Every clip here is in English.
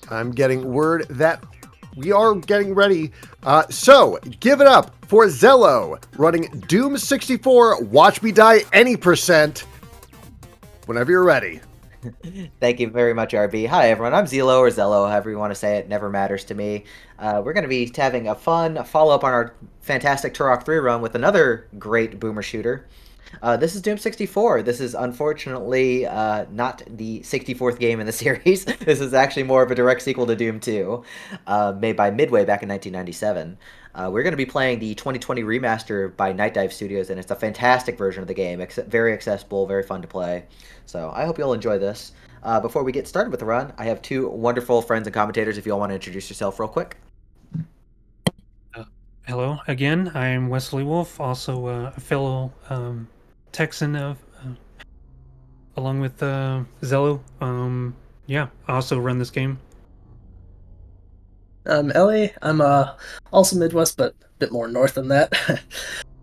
I'm getting word that we are getting ready. So give it up for ZELLLOOO running Doom 64. Watch me die any percent. Whenever you're ready. Thank you very much, RB. Hi, everyone. I'm ZELLLOO or Zello, however you want to say it. Never matters to me. We're going to be having a fun follow-up on our fantastic Turok 3 run with another great boomer shooter. This is Doom 64. This is unfortunately not the 64th game in the series. This is actually more of a direct sequel to Doom 2, made by Midway back in 1997. We're going to be playing the 2020 remaster by Night Dive Studios, and it's a fantastic version of the game. Very accessible, very fun to play. So I hope you'll enjoy this. Before we get started with the run, I have two wonderful friends and commentators if you all want to introduce yourself real quick. Hello again. I'm Wesley Wolf, also a fellow Texan along with ZELLLOO. Yeah, I also run this game. I'm Ellie. I'm also Midwest, but a bit more north than that.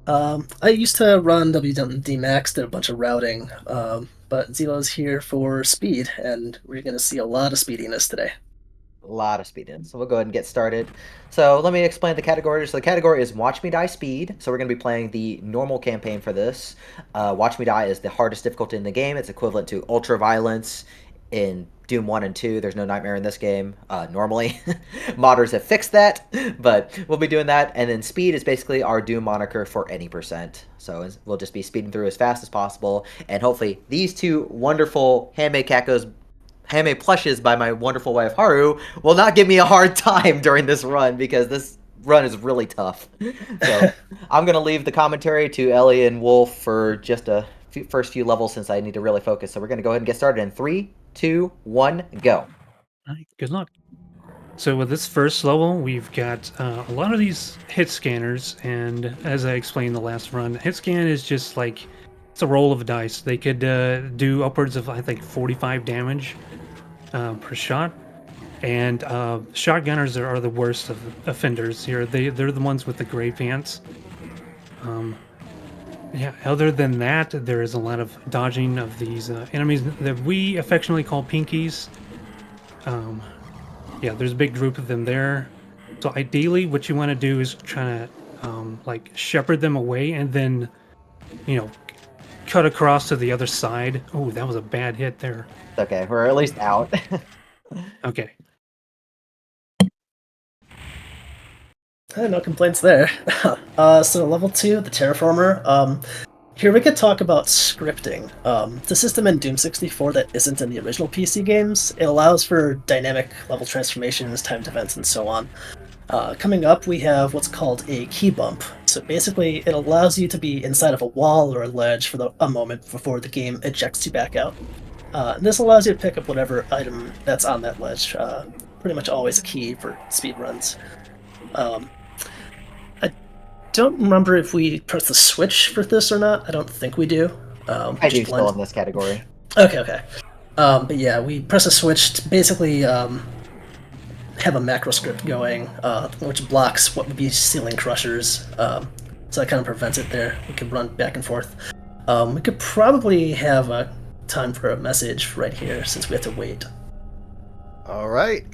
I used to run WD Max, did a bunch of routing, but ZELLLOO's here for speed, and we're going to see a lot of speediness today. A lot of speed in. So we'll go ahead and get started. So let me explain the category. So the category is Watch Me Die Speed. So we're going to be playing the normal campaign for this. Watch Me Die is the hardest difficulty in the game. It's equivalent to Ultra Violence in Doom 1 and 2. There's no Nightmare in this game, normally. Modders have fixed that, but we'll be doing that. And then Speed is basically our Doom moniker for any percent. So we'll just be speeding through as fast as possible. And hopefully these two wonderful handmade plushes by my wonderful wife Haru will not give me a hard time during this run, because this run is really tough. So I'm gonna leave the commentary to Ellie and Wolf for just first few levels, since I need to really focus. So we're gonna go ahead and get started in 3, 2, 1, go. All right, good luck. So with this first level, we've got a lot of these hit scanners, and as I explained in the last run, hit scan is just like it's a roll of dice. They could do upwards of, I think, 45 damage per shot. And shotgunners are the worst of offenders here. They're the ones with the gray pants. Yeah, other than that, there is a lot of dodging of these enemies that we affectionately call pinkies. Yeah, there's a big group of them there. So ideally, what you want to do is try to like shepherd them away, and then, cut across to the other side. Oh, that was a bad hit there. Okay, we're at least out. Okay. No complaints there. So level 2, the Terraformer. Here we could talk about scripting. The system in Doom 64 that isn't in the original PC games, it allows for dynamic level transformations, timed events, and so on. Coming up, we have what's called a key bump. So basically, it allows you to be inside of a wall or a ledge for a moment before the game ejects you back out. This allows you to pick up whatever item that's on that ledge. Pretty much always a key for speed runs. I don't remember if we press the switch for this or not. I don't think we do. I do still in this category. Okay. But yeah, we press a switch to basically have a macro script going, which blocks what would be ceiling crushers. So that kind of prevents it there. We could run back and forth. We could probably have a time for a message right here, since we have to wait. All right.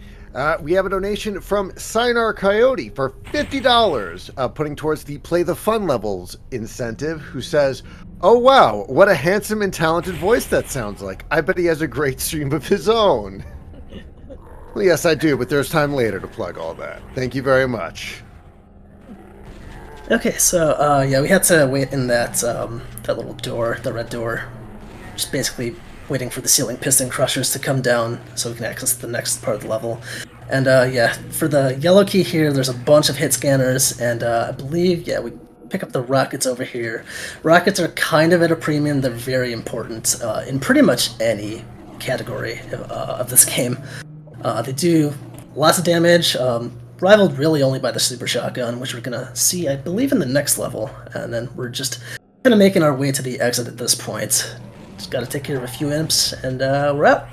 We have a donation from Sinar Coyote for $50, putting towards the Play the Fun levels incentive, who says, "Oh wow, what a handsome and talented voice that sounds like. I bet he has a great stream of his own." Well, yes, I do, but there's time later to plug all that. Thank you very much. Okay, so yeah, we had to wait in that little door, the red door, just basically waiting for the ceiling piston crushers to come down so we can access the next part of the level. And yeah, for the yellow key here, there's a bunch of hit scanners, and I believe, yeah, we pick up the rockets over here. Rockets are kind of at a premium. They're very important in pretty much any category of this game. They do lots of damage, rivaled really only by the super shotgun, which we're gonna see, I believe, in the next level. And then we're just kind of making our way to the exit at this point. Just gotta take care of a few imps, and we're out.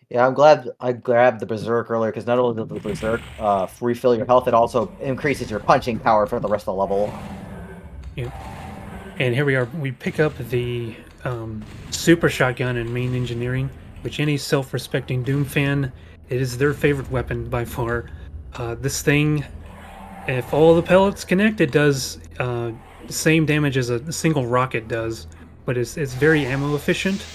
Yeah, I'm glad I grabbed the Berserk earlier, because not only does the Berserk refill your health, it also increases your punching power for the rest of the level. Yeah. And here we are. We pick up the super shotgun in main engineering, which any self-respecting Doom fan It is their favorite weapon by far. This thing, if all the pellets connect, it does the same damage as a single rocket does, but it's very ammo efficient,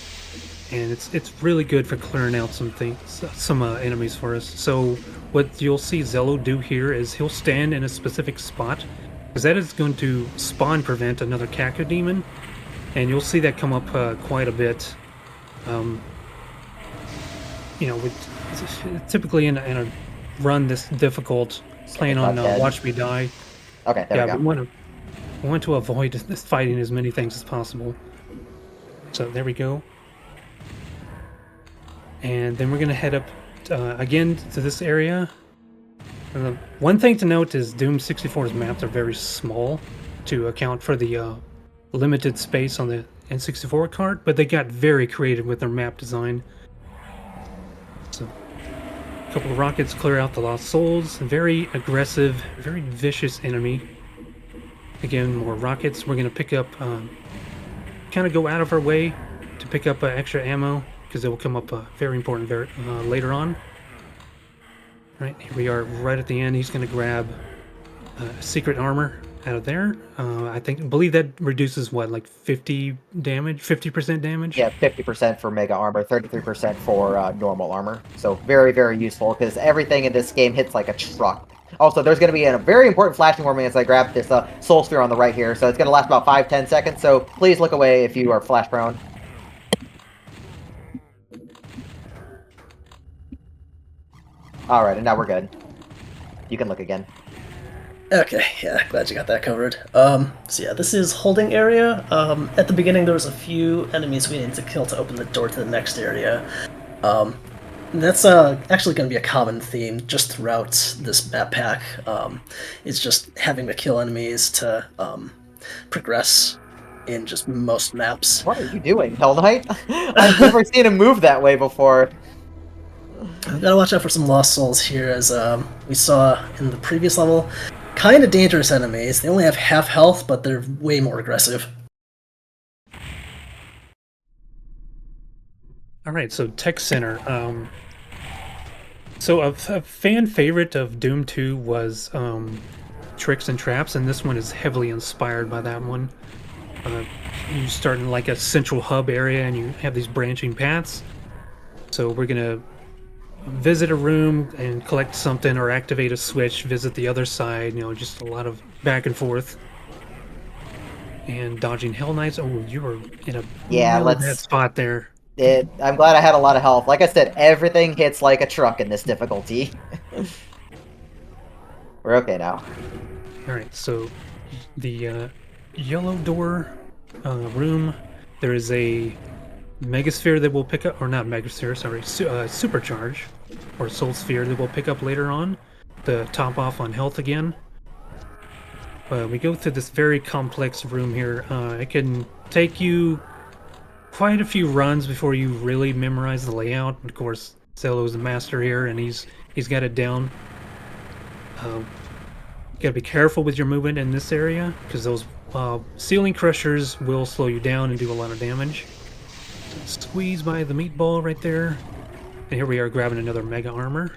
and it's really good for clearing out some enemies for us. So what you'll see ZELLLOOO do here is he'll stand in a specific spot, because that is going to spawn prevent another Kaku demon, and you'll see that come up quite a bit. You know, typically in a run this difficult, playing on Watch Me Die. Okay, there we go. We want to avoid fighting as many things as possible. So there we go. And then we're going to head up again to this area. One thing to note is Doom 64's maps are very small to account for the limited space on the N64 cart, but they got very creative with their map design. So, a couple of rockets clear out the Lost Souls. Very aggressive, very vicious enemy. Again, more rockets. We're going to pick up, kind of go out of our way to pick up extra ammo, because it will come up very important later on. Right, here we are right at the end. He's going to grab secret armor out of there. I believe that reduces what, like 50% damage? Yeah, 50% for mega armor, 33% for normal armor. So very, very useful, because everything in this game hits like a truck. Also, there's going to be a very important flashing warning as I grab this soul sphere on the right here. So it's going to last about 5-10 seconds. So please look away if you are flash prone. Alright, and now we're good. You can look again. Okay, yeah, glad you got that covered. So yeah, this is holding area. At the beginning there was a few enemies we needed to kill to open the door to the next area. That's actually going to be a common theme just throughout this map pack. It's just having to kill enemies to progress in just most maps. What are you doing, Hell Knight? I've never seen him move that way before. I've got to watch out for some Lost Souls here, as we saw in the previous level. Kind of dangerous enemies. They only have half health, but they're way more aggressive. Alright, so Tech Center. So a fan favorite of Doom 2 was Tricks and Traps, and this one is heavily inspired by that one. You start in like a central hub area, and you have these branching paths. So we're going to visit a room and collect something, or activate a switch, visit the other side, you know, just a lot of back and forth. And dodging Hell Knights. Oh, you were in a really bad spot there. I'm glad I had a lot of health. Like I said, everything hits like a truck in this difficulty. We're okay now. Alright, so the yellow door room, there is a Megasphere that we'll pick up, or not Megasphere, sorry, Supercharge, or Soul Sphere that we'll pick up later on to top off on health again. We go through this very complex room here. It can take you quite a few runs before you really memorize the layout. Of course, ZELLLOO's the master here, and he's got it down. You gotta be careful with your movement in this area, because those ceiling crushers will slow you down and do a lot of damage. Squeeze by the meatball right there. And here we are grabbing another mega armor.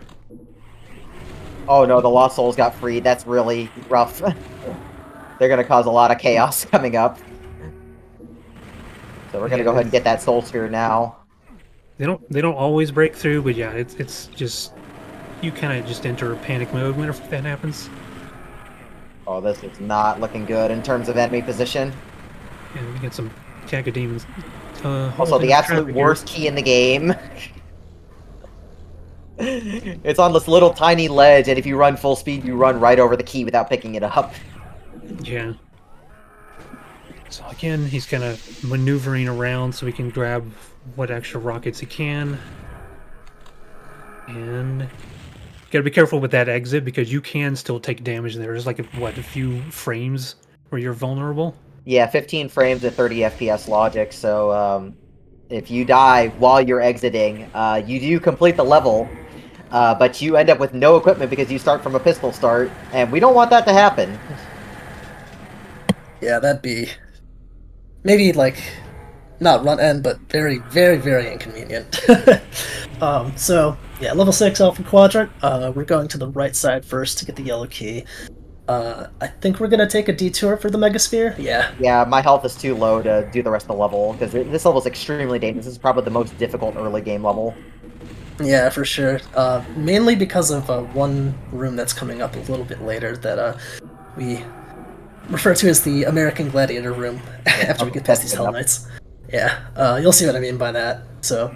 Oh no, the Lost Souls got freed. That's really rough. They're gonna cause a lot of chaos coming up. So we're gonna go ahead and get that Soul Sphere now. They don't always break through, but yeah, it's just, you kind of just enter panic mode whenever that happens. Oh, this is not looking good in terms of enemy position. And we get some Kaku demons. Also, the absolute worst key in the game. It's on this little tiny ledge, and if you run full speed, you run right over the key without picking it up. Yeah. So again, he's kind of maneuvering around so we can grab what extra rockets he can. And gotta be careful with that exit, because you can still take damage there. There's like, a few frames where you're vulnerable? Yeah, 15 frames at 30 FPS logic, so if you die while you're exiting, you do complete the level, but you end up with no equipment because you start from a pistol start, and we don't want that to happen. Yeah, that'd be maybe like not run end, but very, very, very inconvenient. So Yeah, level 6 Alpha Quadrant. We're going to the right side first to get the yellow key. I think we're gonna take a detour for the Megasphere. Yeah. Yeah, my health is too low to do the rest of the level, because this level is extremely dangerous. This is probably the most difficult early game level. Yeah, for sure. Mainly because of one room that's coming up a little bit later that we refer to as the American Gladiator room after we Okay, get past that's these good Hell enough. Knights. Yeah, you'll see what I mean by that. So,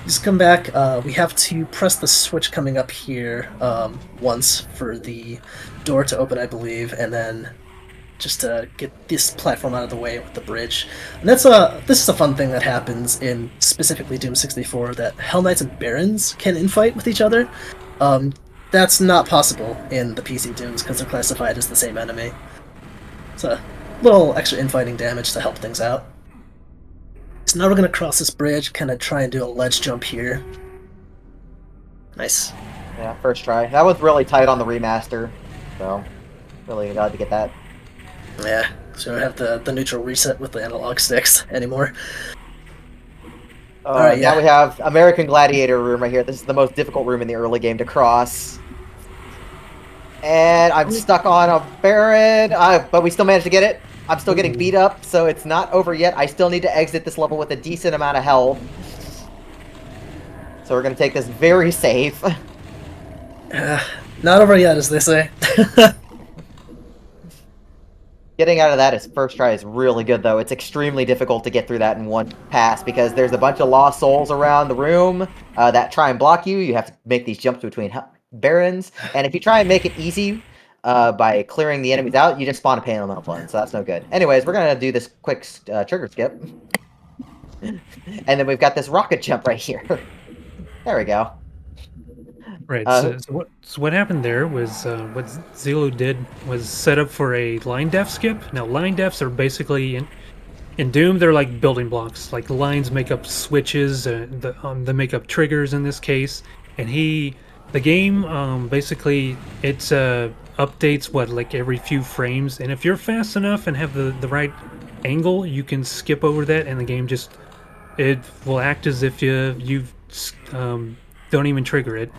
just come back. We have to press the switch coming up here once for the door to open, I believe, and then just to get this platform out of the way with the bridge. And this is a fun thing that happens in specifically Doom 64 that Hell Knights and Barons can infight with each other. Um, that's not possible in the PC Dooms because they're classified as the same enemy. So a little extra infighting damage to help things out. So now we're gonna cross this bridge, kind of try and do a ledge jump here. Nice. Yeah, first try. That was really tight on the remaster, so really glad to get that. Yeah. So we don't have the neutral reset with the analog sticks anymore. Alright, Now yeah. we have American Gladiator room right here. This is the most difficult room in the early game to cross. And I'm stuck on a Baron, but we still managed to get it. I'm still getting beat up, so it's not over yet. I still need to exit this level with a decent amount of health. So we're going to take this very safe. Not over yet, as they say. Getting out of that as first try is really good, though. It's extremely difficult to get through that in one pass because there's a bunch of lost souls around the room that try and block you. You have to make these jumps between barons, and if you try and make it easy by clearing the enemies out, you just spawn a pain on that one, so that's no good. Anyways, we're gonna do this quick trigger skip, and then we've got this rocket jump right here. There we go. Right. So what happened there was what ZELLLOO did was set up for a line def skip. Now line defs are basically in Doom they're like building blocks. Like lines make up switches, they make up triggers in this case. And the game basically it updates what like every few frames. And if you're fast enough and have the right angle, you can skip over that, and the game just it will act as if you don't even trigger it.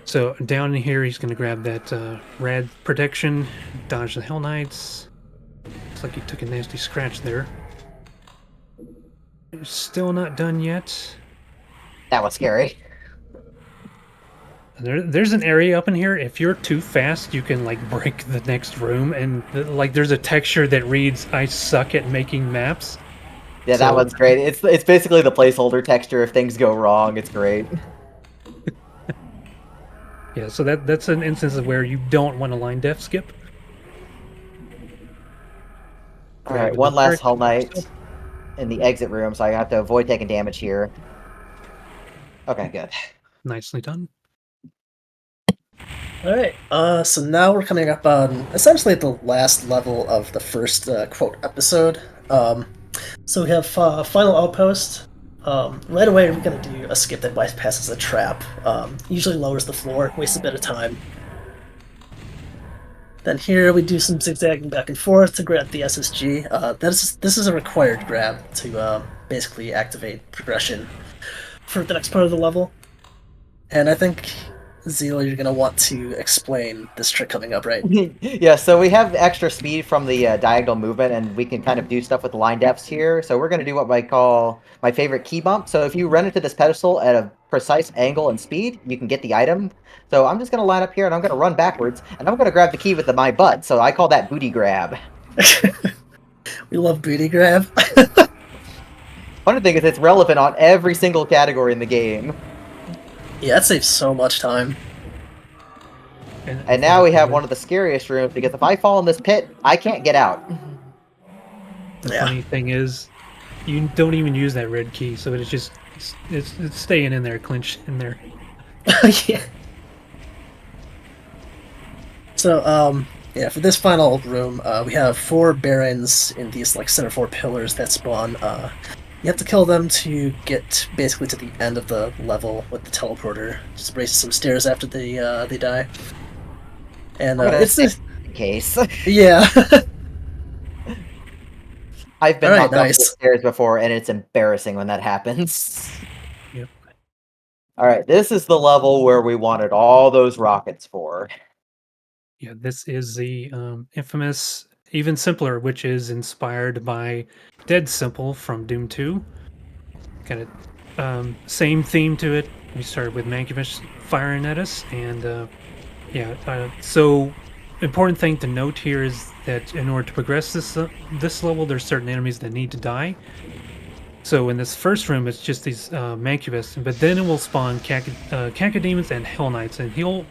So down in here, he's going to grab that rad protection, dodge the Hell Knights. Looks like he took a nasty scratch there. Still not done yet. That was scary. There's an area up in here. If you're too fast, you can like break the next room, and like there's a texture that reads "I suck at making maps." Yeah, that one's great. It's basically the placeholder texture if things go wrong. It's great. Yeah, so that's an instance of where you don't want to line def skip. Alright, one last Hell Knight in the exit room, so I have to avoid taking damage here. Okay, good. Nicely done. Alright, so now we're coming up on essentially the last level of the first quote episode. So we have Final Outpost. Right away, we're going to do a skip that bypasses a trap. Usually lowers the floor, wastes a bit of time. Then here we do some zigzagging back and forth to grab the SSG. This is a required grab to basically activate progression for the next part of the level. And I think, ZELLLOO, you're going to want to explain this trick coming up, right? Yeah, so we have extra speed from the diagonal movement, and we can kind of do stuff with the line depths here. So we're going to do what I call my favorite key bump. So if you run into this pedestal at a precise angle and speed, you can get the item. So I'm just going to line up here, and I'm going to run backwards, and I'm going to grab the key with my butt. So I call that booty grab. We love booty grab. Funny thing is, it's relevant on every single category in the game. Yeah, that saves so much time. And now we have one of the scariest rooms, because if I fall in this pit, I can't get out. The funny thing is, you don't even use that red key, so it's just it's staying in there, clinched in there. Yeah. So, yeah, for this final room, we have 4 barons in these like center 4 pillars that spawn. You have to kill them to get basically to the end of the level with the teleporter. Just race some stairs after they die. And it's this case. Yeah. I've been Alright, knocked off the nice. stairs before, and it's embarrassing when that happens. Yep. All right, this is the level where we wanted all those rockets for. Yeah, this is the infamous Even Simpler, which is inspired by Dead Simple from Doom 2. Got it. Same theme to it. We started with Mancubus firing at us, and so important thing to note here is that in order to progress this level, there's certain enemies that need to die. So in this first room, it's just these Mancubus, but then it will spawn Cacodemons and Hell Knights, and Zillow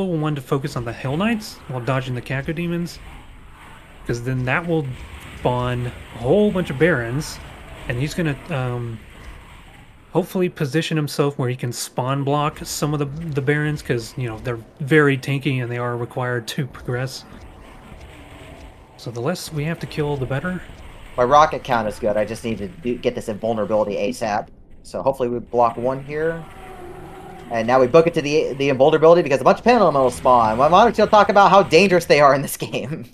will want to focus on the Hell Knights while dodging the Cacodemons, because then that will spawn a whole bunch of Barons, and he's gonna hopefully position himself where he can spawn block some of the Barons, because they're very tanky and they are required to progress. So the less we have to kill, the better. My rocket count is good. I just need to get this invulnerability ASAP. So hopefully we block one here. And now we book it to the invulnerability because a bunch of panel will spawn. Why don't you talk about how dangerous they are in this game?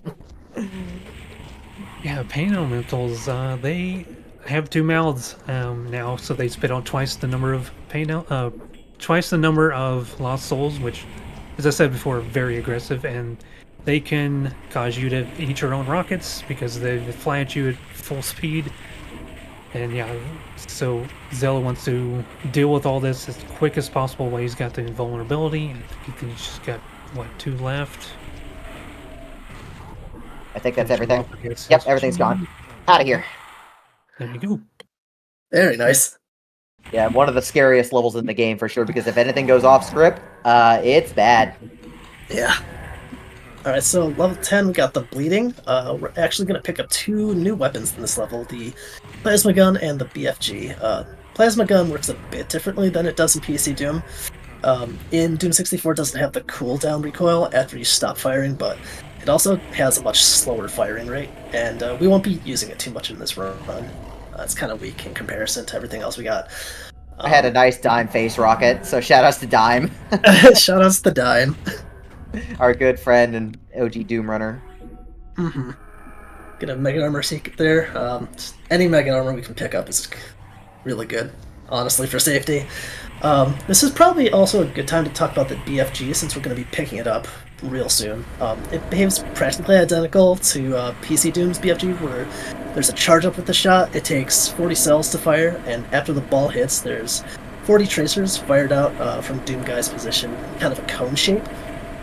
Yeah, pain elementals, they have two mouths now, so they spit out twice the number of twice the number of lost souls, which, as I said before, are very aggressive, and they can cause you to eat your own rockets because they fly at you at full speed. And yeah, so ZELLLOOO wants to deal with all this as quick as possible while he's got the invulnerability. I think he's just got, what, 2 left? I think that's everything. Yep, everything's gone. Out of here. There you go. Very nice. Yeah, one of the scariest levels in the game for sure, because if anything goes off script, it's bad. Yeah. Alright, so level 10, we got the Bleeding. We're actually going to pick up 2 new weapons in this level, the Plasma Gun and the BFG. Plasma Gun works a bit differently than it does in PC Doom. In Doom 64, it doesn't have the cooldown recoil after you stop firing, but it also has a much slower firing rate, and we won't be using it too much in this run. It's kind of weak in comparison to everything else we got. I had a nice Dime face rocket, so shoutouts to Dime. Shoutouts to Dime. Our good friend and OG Doom runner. Mm-hmm. Get a Mega Armor secret there. Any Mega Armor we can pick up is really good, honestly, for safety. This is probably also a good time to talk about the BFG, since we're going to be picking it up real soon. It behaves practically identical to PC Doom's BFG, where there's a charge up with the shot. It takes 40 cells to fire, and after the ball hits, there's 40 tracers fired out from Doom Guy's position, kind of a cone shape,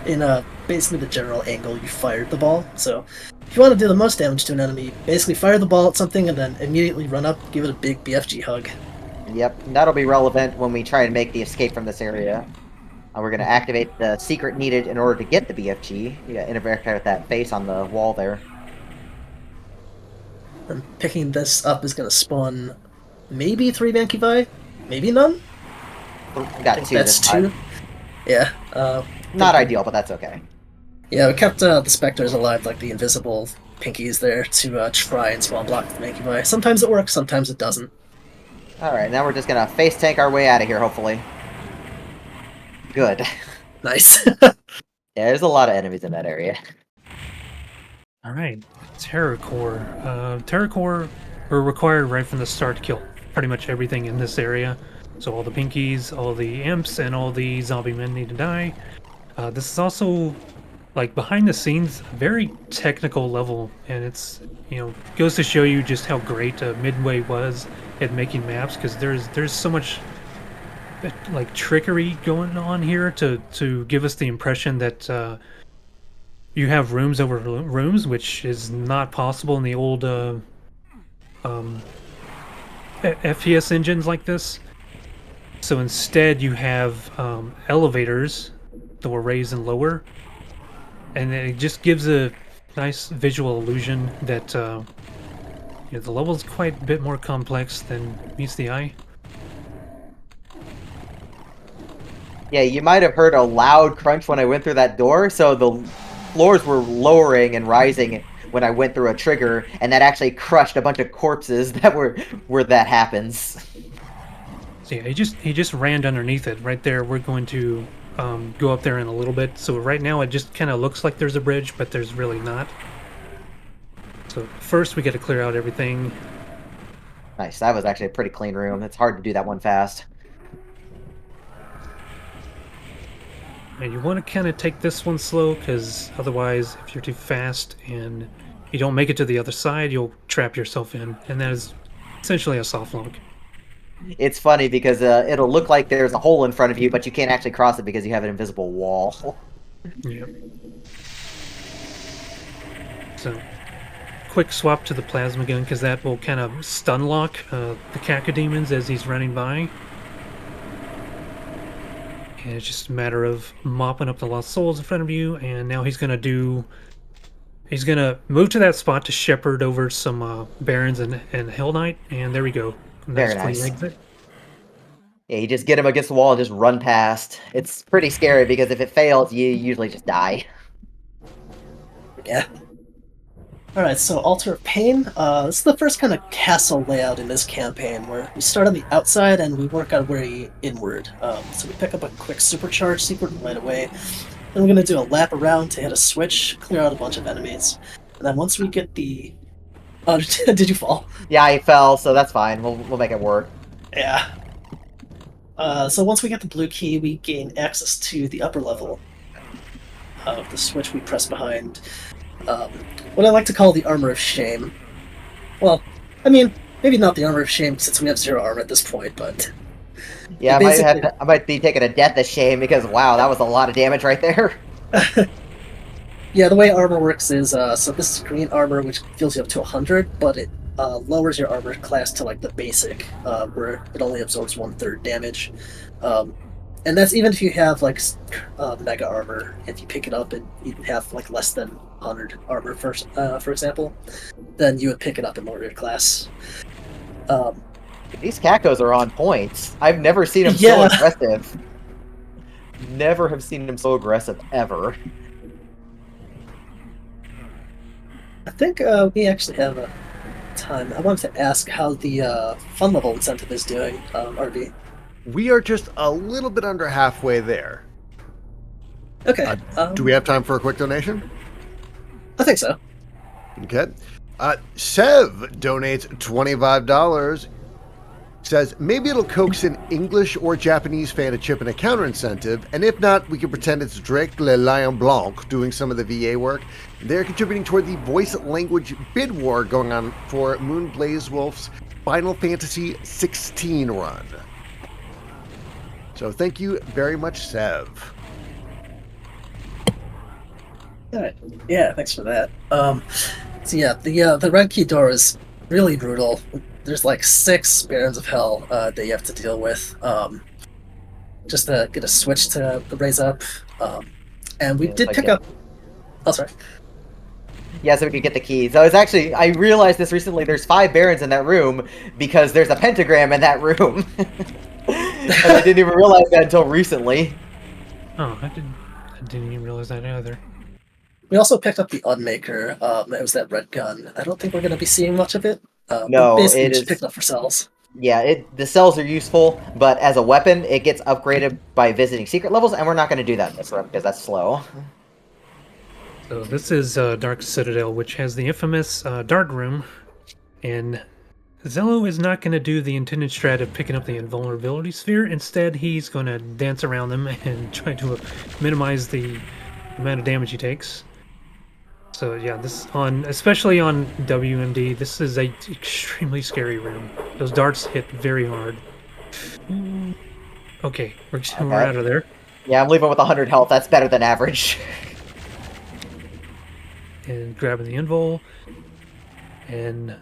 in basically the general angle you fired the ball. So if you want to do the most damage to an enemy, basically fire the ball at something and then immediately run up, give it a big BFG hug. Yep, that'll be relevant when we try and make the escape from this area. We're going to activate the secret needed in order to get the BFG. You got to interact with that face on the wall there. And picking this up is going to spawn maybe 3 Mancubi, maybe none? We got 2 that's this time. 2. Yeah. Not ideal, but that's okay. Yeah, we kept the Spectres alive, like the invisible pinkies there, to try and spawn block the Mancubi. Sometimes it works, sometimes it doesn't. Alright, now we're just going to face tank our way out of here, hopefully. Good. Nice. Yeah, there's a lot of enemies in that area. All right, Terror Core. Terror Core are required right from the start to kill pretty much everything in this area. So all the pinkies, all the imps, and all the zombie men need to die. This is also, like, behind the scenes, a very technical level, and it's, goes to show you just how great Midway was at making maps, because there's so much like trickery going on here to give us the impression that you have rooms over rooms, which is not possible in the old FPS engines like this. So instead you have elevators that will raise and lower, and it just gives a nice visual illusion that the level is quite a bit more complex than meets the eye. Yeah, you might have heard a loud crunch when I went through that door, so the floors were lowering and rising when I went through a trigger, and that actually crushed a bunch of corpses that were where that happens. So yeah, he just ran underneath it right there. We're going to go up there in a little bit. So right now it just kind of looks like there's a bridge, but there's really not. So first we got to clear out everything. Nice, that was actually a pretty clean room. It's hard to do that one fast. And you want to kind of take this one slow, because otherwise, if you're too fast and you don't make it to the other side, you'll trap yourself in, and that is essentially a soft lock. It's funny because it'll look like there's a hole in front of you, but you can't actually cross it because you have an invisible wall. Yeah. So, quick swap to the plasma gun, because that will kind of stun lock the cacodemons as he's running by. And it's just a matter of mopping up the lost souls in front of you, and now he's gonna move to that spot to shepherd over some barons and Hell Knight, and there we go. Very Nice clean nice. exit. Yeah, you just get him against the wall and just run past. It's pretty scary because if it fails, you usually just die. Yeah. Alright, so Altar of Pain. This is the first kind of castle layout in this campaign, where we start on the outside and we work our way inward. So we pick up a quick supercharge secret right away. Then we're going to do a lap around to hit a switch, clear out a bunch of enemies. And then once we get the... Oh, did you fall? Yeah, I fell, so that's fine. We'll make it work. Yeah. So once we get the blue key, we gain access to the upper level of the switch we press behind. What I like to call the Armor of Shame. Well, I mean, maybe not the Armor of Shame since we have 0 armor at this point, but... Yeah, I might be taking a death of shame because, wow, that was a lot of damage right there. Yeah, the way armor works is, so this is green armor, which fills you up to 100, but it lowers your armor class to, like, the basic, where it only absorbs 1/3 damage. And that's even if you have, like, mega armor. If you pick it up and you have, like, less than 100 armor, for example, then you would pick it up and lower your class. These cacos are on point. I've never seen them so Yeah. aggressive. Never have seen them so aggressive, ever. I think we actually have a time. I wanted to ask how the fun level incentive is doing, RV. We are just a little bit under halfway there. Okay. Do we have time for a quick donation? I think so. Okay. Sev donates $25. Says, maybe it'll coax an English or Japanese fan to chip in a counter incentive, and if not, we can pretend it's Drake Le Lion Blanc doing some of the VA work. They're contributing toward the voice language bid war going on for Moonblaze Wolf's Final Fantasy 16 run. So thank you very much, Sev. Alright. Yeah, thanks for that. So yeah, the red key door is really brutal. There's like 6 Barons of Hell that you have to deal with, just to get a switch to raise up. And we did pick up... Oh, sorry. Yeah, so we could get the keys. I realized this recently, there's 5 barons in that room because there's a pentagram in that room. And I didn't even realize that until recently. Oh, I didn't even realize that either. We also picked up the Unmaker. It was that red gun. I don't think we're going to be seeing much of it. No, basically it just is... picked up for cells. Yeah, the cells are useful, but as a weapon, it gets upgraded by visiting secret levels, and we're not going to do that in this run because that's slow. So this is Dark Citadel, which has the infamous Dark Room, and ZELLLOO is not going to do the intended strat of picking up the invulnerability sphere. Instead, he's going to dance around them and try to minimize the amount of damage he takes. So yeah, especially on WMD, this is a extremely scary room. Those darts hit very hard. Okay, we're out of there. Yeah, I'm leaving with 100 health. That's better than average. And grabbing the invul. And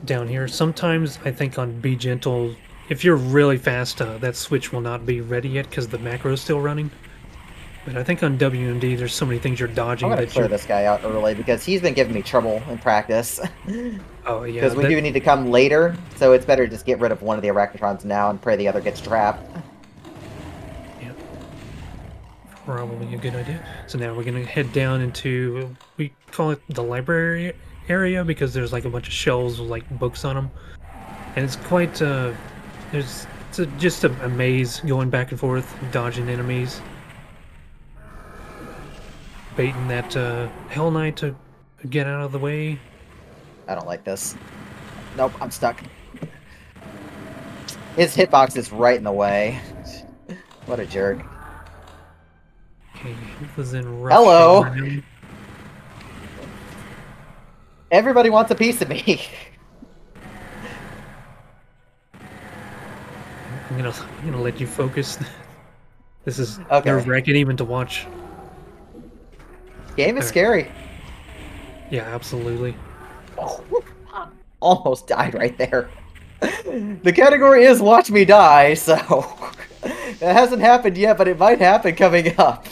down here, sometimes I think on Be Gentle, if you're really fast, that switch will not be ready yet because the macro is still running. But I think on WMD, there's so many things you're dodging. I'm going to clear this guy out early because he's been giving me trouble in practice. Oh, yeah. Because we do need to come later, so it's better to just get rid of one of the Arachnotrons now and pray the other gets trapped. Yeah. Probably a good idea. So now we're going to head down into, we call it the library area because there's like a bunch of shelves with like books on them. And it's quite, just a maze going back and forth, dodging enemies. Baiting that Hell Knight to get out of the way. I don't like this. Nope, I'm stuck. His hitbox is right in the way. What a jerk. Okay, Heath is in rough Hello. shape right now. Everybody wants a piece of me. I'm gonna let you focus. This is Okay. nerve-wracking even to watch. Game is Alright. scary. Yeah, absolutely. Almost died right there. The category is Watch Me Die, so it hasn't happened yet, but it might happen coming up.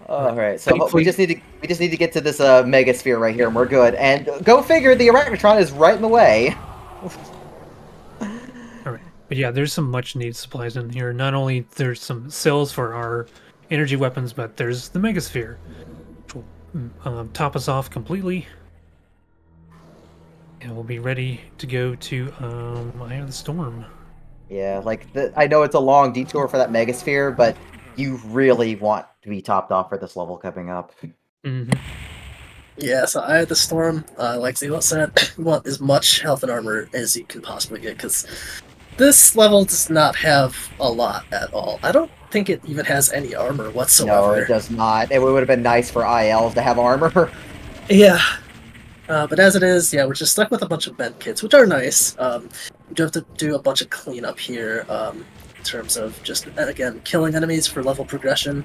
All right, so we Thankfully- just need to get to this mega sphere right here, and we're good. And go figure, the Arachnotron is right in the way. Alright. But yeah, there's some much needed supplies in here. Not only there's some cells for our energy weapons, but there's the Megasphere, which will top us off completely. And we'll be ready to go to Eye of the Storm. Yeah, like I know it's a long detour for that mega sphere, but you really want to be topped off for this level coming up. Mm-hmm. Yeah, so Eye of the Storm, like Zelo said, you want as much health and armor as you can possibly get, because this level does not have a lot at all. I don't think it even has any armor whatsoever. No, it does not. It would have been nice for ILs to have armor. Yeah. But as it is, yeah, we're just stuck with a bunch of med kits, which are nice. We do have to do a bunch of cleanup here in terms of just, again, killing enemies for level progression.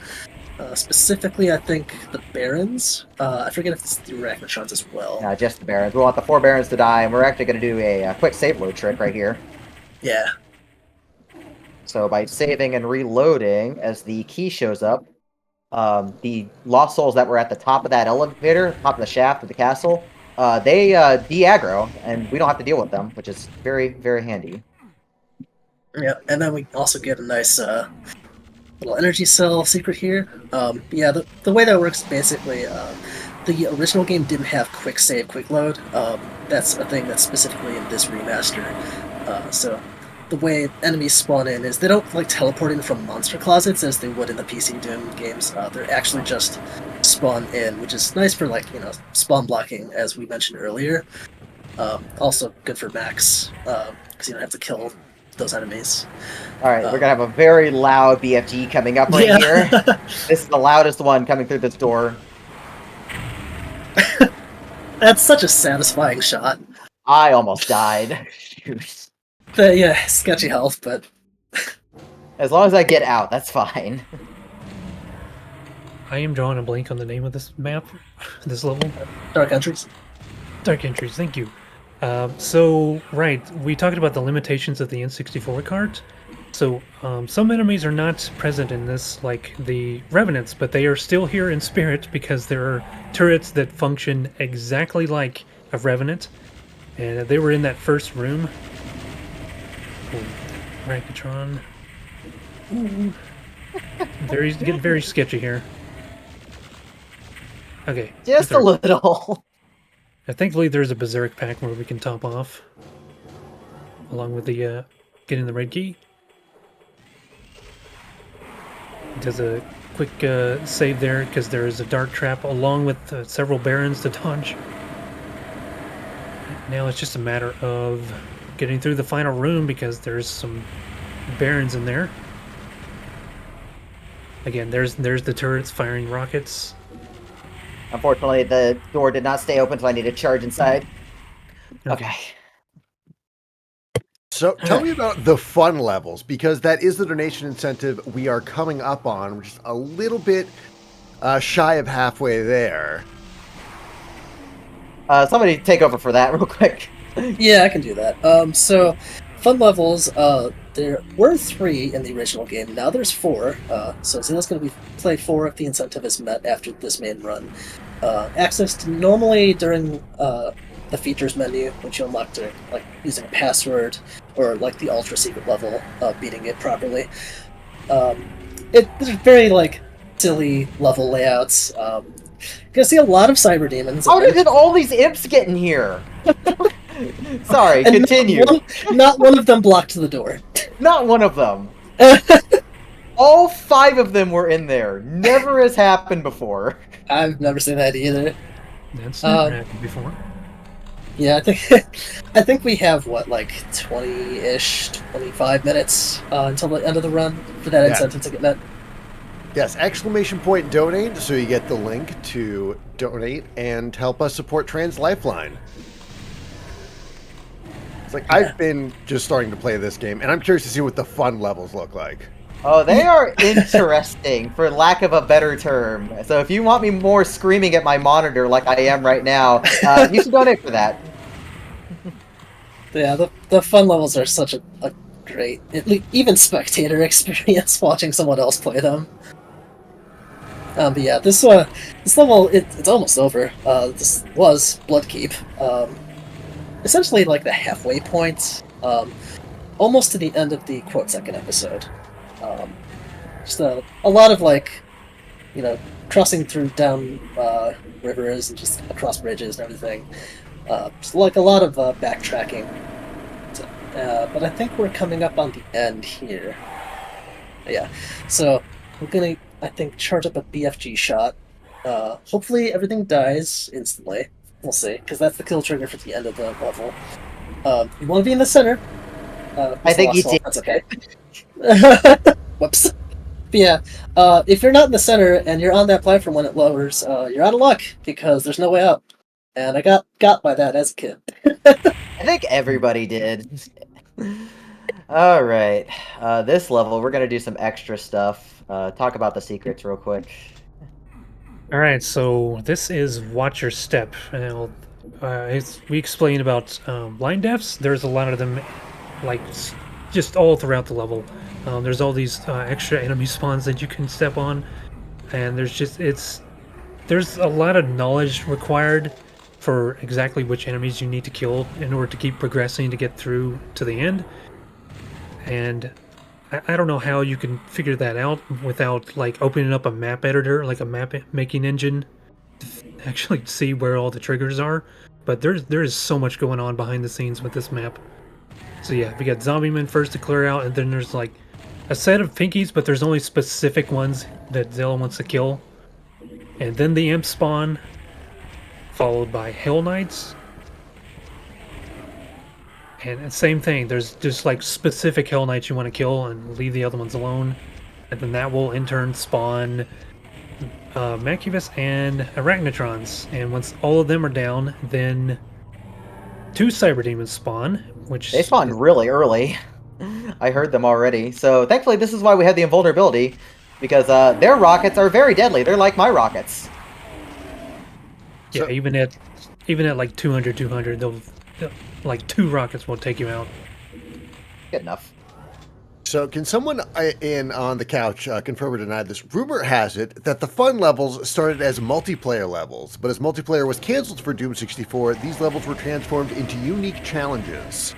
Specifically, I think the Barons. I forget if it's the Arachnotrons as well. No, just the Barons. We want the 4 Barons to die, and we're actually going to do a quick save load trick right here. Yeah. So by saving and reloading, as the key shows up, the Lost Souls that were at the top of that elevator, top of the shaft of the castle, they de-aggro, and we don't have to deal with them, which is very, very handy. Yeah, and then we also get a nice little energy cell secret here. Yeah, the way that works basically, the original game didn't have quick save, quick load. That's a thing that's specifically in this remaster. So the way enemies spawn in is they don't like teleport in from monster closets as they would in the PC Doom games. They're actually just spawn in, which is nice for like spawn blocking, as we mentioned earlier. Also good for max because you don't have to kill those enemies. Alright, we're gonna have a very loud BFG coming up right here. This is the loudest one coming through this door. That's such a satisfying shot. I almost died. Shoot. But yeah, sketchy health, but As long as I get out, that's fine. I am drawing a blank on the name of this map, this level. Dark Entries. Dark Entries, thank you. So, right, we talked about the limitations of the N64 cart. So, some enemies are not present in this, like the Revenants, but they are still here in spirit because there are turrets that function exactly like a Revenant. And they were in that first room. Arachnotron. Getting very sketchy here. Okay. Just a little. Thankfully, there's a Berserk pack where we can top off. Along with the, getting the red key. Does a quick save there, because there is a Dark Trap along with several Barons to dodge. Now it's just a matter of getting through the final room, because there's some Barons in there. Again, there's the turrets firing rockets. Unfortunately, the door did not stay open, so I need to charge inside. Okay. So tell me about the fun levels, because that is the donation incentive we are coming up on. We're just a little bit shy of halfway there. Somebody take over for that real quick. Yeah, I can do that. So, fun levels, there were 3 in the original game, now there's 4. So Zelo's going to play 4 if the incentive is met after this main run. Access normally during the features menu, which you unlock to like using a password or like the ultra secret level, beating it properly. It's very like silly level layouts. You're gonna see a lot of cyber demons. How did all these imps get in here? Sorry, and continue. Not one of them blocked the door. Not one of them. All 5 of them were in there. Never has happened before. I've never seen that either. That's never happened before. Yeah, I think I think we have what, like 20-ish, 25 minutes until the end of the run for that Yeah. incentive to get met. Yes, exclamation point donate, so you get the link to donate and help us support Trans Lifeline. It's like, Yeah. I've been just starting to play this game, and I'm curious to see what the fun levels look like. Oh, they are interesting, for lack of a better term. So if you want me more screaming at my monitor like I am right now, you should donate for that. Yeah, the fun levels are such a great, even spectator experience watching someone else play them. But yeah, this level it's almost over. This was Bloodkeep. Essentially like the halfway point, almost to the end of the second episode. Just a lot of crossing through down rivers and just across bridges and everything. Just like a lot of backtracking. But I think we're coming up on the end here. Yeah, so we're gonna, I think, charge up a BFG shot. Hopefully everything dies instantly. We'll see, because that's the kill trigger for the end of the level. You want to be in the center. I think you did. That's okay. Whoops. But yeah, if you're not in the center and you're on that platform when it lowers, you're out of luck because there's no way out. And I got by that as a kid. I think everybody did. Alright, this level, we're gonna do some extra stuff. Talk about the secrets real quick. All right, so this is Watch Your Step. And we explained about blind deaths. There's a lot of them, like just all throughout the level. There's all these extra enemy spawns that you can step on, and there's a lot of knowledge required for exactly which enemies you need to kill in order to keep progressing to get through to the end. And I don't know how you can figure that out without like opening up a map editor, like a map making engine, to actually see where all the triggers are. But there is so much going on behind the scenes with this map. So yeah, we got zombie men first to clear out, and then there's like a set of pinkies, but there's only specific ones that Zella wants to kill. And then the imp spawn, followed by Hell Knights. And same thing, there's just like specific Hell Knights you want to kill and leave the other ones alone. And then that will in turn spawn Macubus and Arachnotrons. And once all of them are down, then 2 Cyber Demons spawn, which... They spawned really early. I heard them already. So thankfully this is why we have the invulnerability, because their rockets are very deadly. They're like my rockets. Yeah, So- even at like 200, they'll like 2 rockets will take you out. Good enough. So, can someone in on the couch confirm or deny this? Rumor has it that the fun levels started as multiplayer levels, but as multiplayer was canceled for Doom 64, these levels were transformed into unique challenges.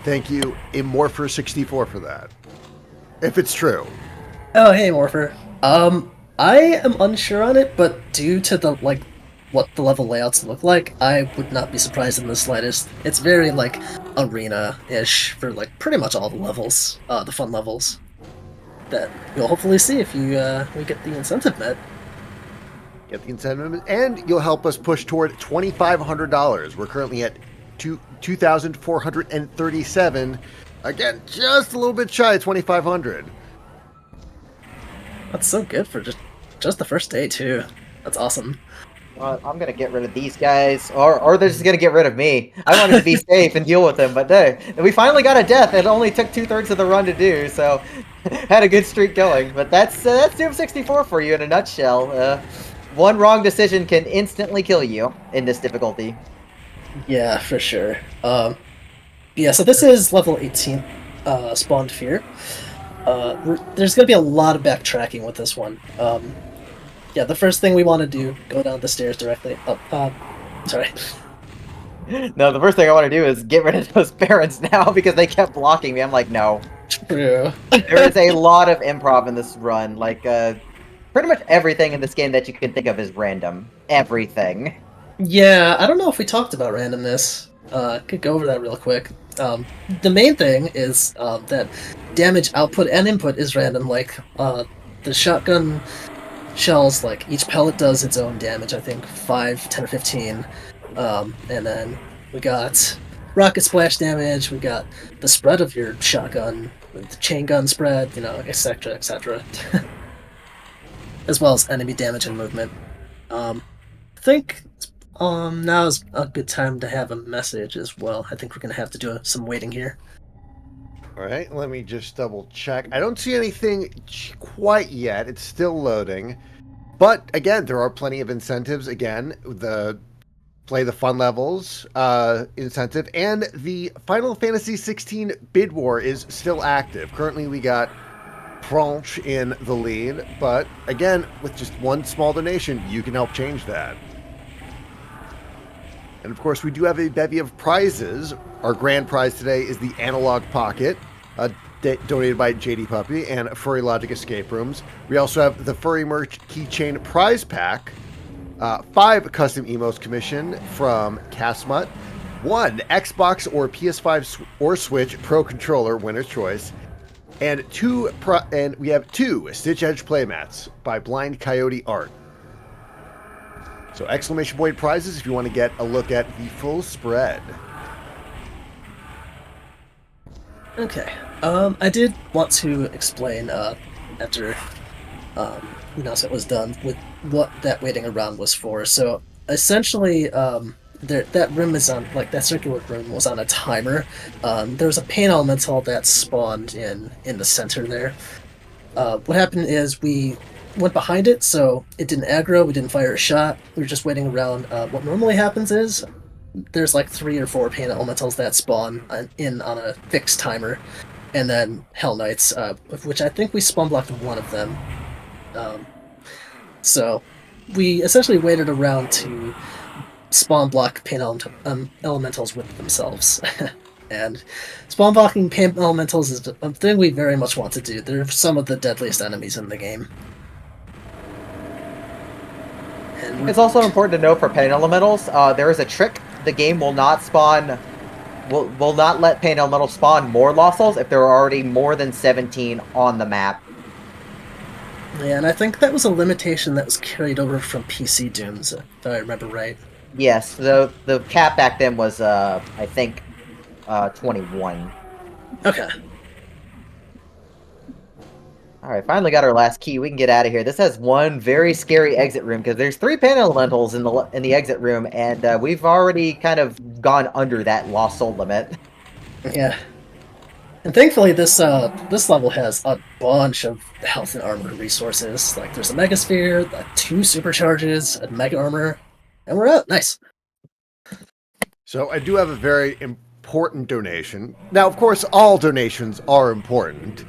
Thank you, Immorpher64, for that. If it's true. Oh, hey, Morpher. I am unsure on it, but due to the what the level layouts look like, I would not be surprised in the slightest. It's very arena-ish for pretty much all the levels, the fun levels. That you'll hopefully see if we get the incentive met. Get the incentive, and you'll help us push toward $2,500. We're currently at $2,437. Again, just a little bit shy of $2,500. That's so good for just the first day too. That's awesome. I'm gonna get rid of these guys, or they're just gonna get rid of me. I wanted to be safe and deal with them, but we finally got a death. It only took 2/3 of the run to do, so had a good streak going. But that's Doom 64 for you in a nutshell. One wrong decision can instantly kill you in this difficulty. Yeah, for sure. Yeah, so this is level 18, Spawned Fear. There's gonna be a lot of backtracking with this one. Yeah, the first thing we want to do, go down the stairs directly up. Sorry. No, the first thing I want to do is get rid of those barons now because they kept blocking me. I'm like, no. True. There is a lot of improv in this run. Pretty much everything in this game that you can think of is random. Everything. Yeah, I don't know if we talked about randomness. Could go over that real quick. The main thing is that damage output and input is random. The shotgun shells, each pellet does its own damage, I think 5, 10, or 15. And then we got rocket splash damage, we got the spread of your shotgun, the chain gun spread, etc., etc. As well as enemy damage and movement. I think now is a good time to have a message as well. I think we're gonna have to do some waiting here. All right, let me just double check. I don't see anything quite yet. It's still loading. But again, there are plenty of incentives. Again, the play the fun levels incentive, and the Final Fantasy 16 bid war is still active. Currently, we got Franche in the lead, but again, with just one small donation, you can help change that. And of course, we do have a bevy of prizes. Our grand prize today is the Analog Pocket, donated by JD Puppy, and Furry Logic Escape Rooms. We also have the Furry Merch Keychain Prize Pack, 5 custom emotes commission from Casmut, 1 Xbox or PS5 or Switch Pro Controller Winner's Choice, and we have 2 Stitch Edge playmats by Blind Coyote Art. So exclamation point prizes if you want to get a look at the full spread. Okay. I did want to explain after the announcement was done with what that waiting around was for. So essentially, that room is on, like, that circular room was on a timer. There was a pain elemental that spawned in the center there. What happened is we went behind it, so it didn't aggro, we didn't fire a shot, we were just waiting around. What normally happens is there's like 3 or 4 pain elementals that spawn in on a fixed timer, and then Hell Knights, of which I think we spawn blocked one of them. So we essentially waited around to spawn block pain elementals with themselves. And spawn blocking pain elementals is a thing we very much want to do. They're some of the deadliest enemies in the game. And It's also important to know for pain elementals, there is a trick. The game will not spawn, will not let pain elementals spawn more lost souls if there are already more than 17 on the map. yeah, and I think that was a limitation that was carried over from PC Dooms, if I remember right. Yes, the cap back then was, I think, 21. Okay. Alright, finally got our last key. We can get out of here. This has one very scary exit room, because there's 3 pain elementals in the exit room, and we've already kind of gone under that lost soul limit. Yeah. And thankfully, this level has a bunch of health and armor resources. Like, there's a Mega Sphere, 2 Supercharges, a Mega Armor, and we're out. Nice. So I do have a very important donation. Now, of course, all donations are important,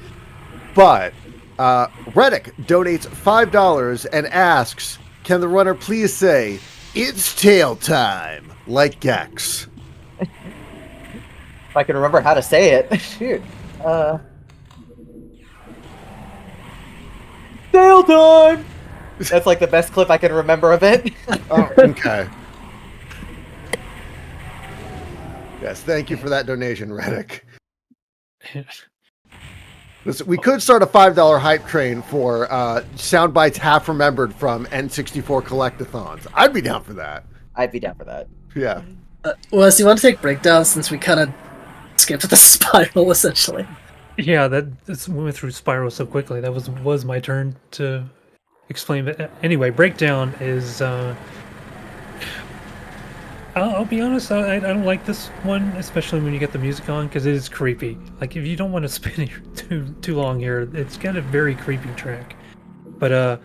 but Reddick donates $5 and asks, can the runner please say, it's tail time, like Gex? If I can remember how to say it. Shoot. Tail time! That's like the best clip I can remember of it. Oh, okay. Yes, thank you for that donation, Reddick. Listen, we could start a $5 hype train for sound bites half remembered from N64 collectathons. I'd be down for that. I'd be down for that. Yeah. Wes, do you want to take breakdown since we kind of skipped the spiral, essentially? Yeah, we went through Spiral so quickly. That was my turn to explain. But anyway, breakdown is. I'll be honest. I don't like this one, especially when you get the music on, because it is creepy. Like, if you don't want to spin it too long here, it's got a very creepy track. But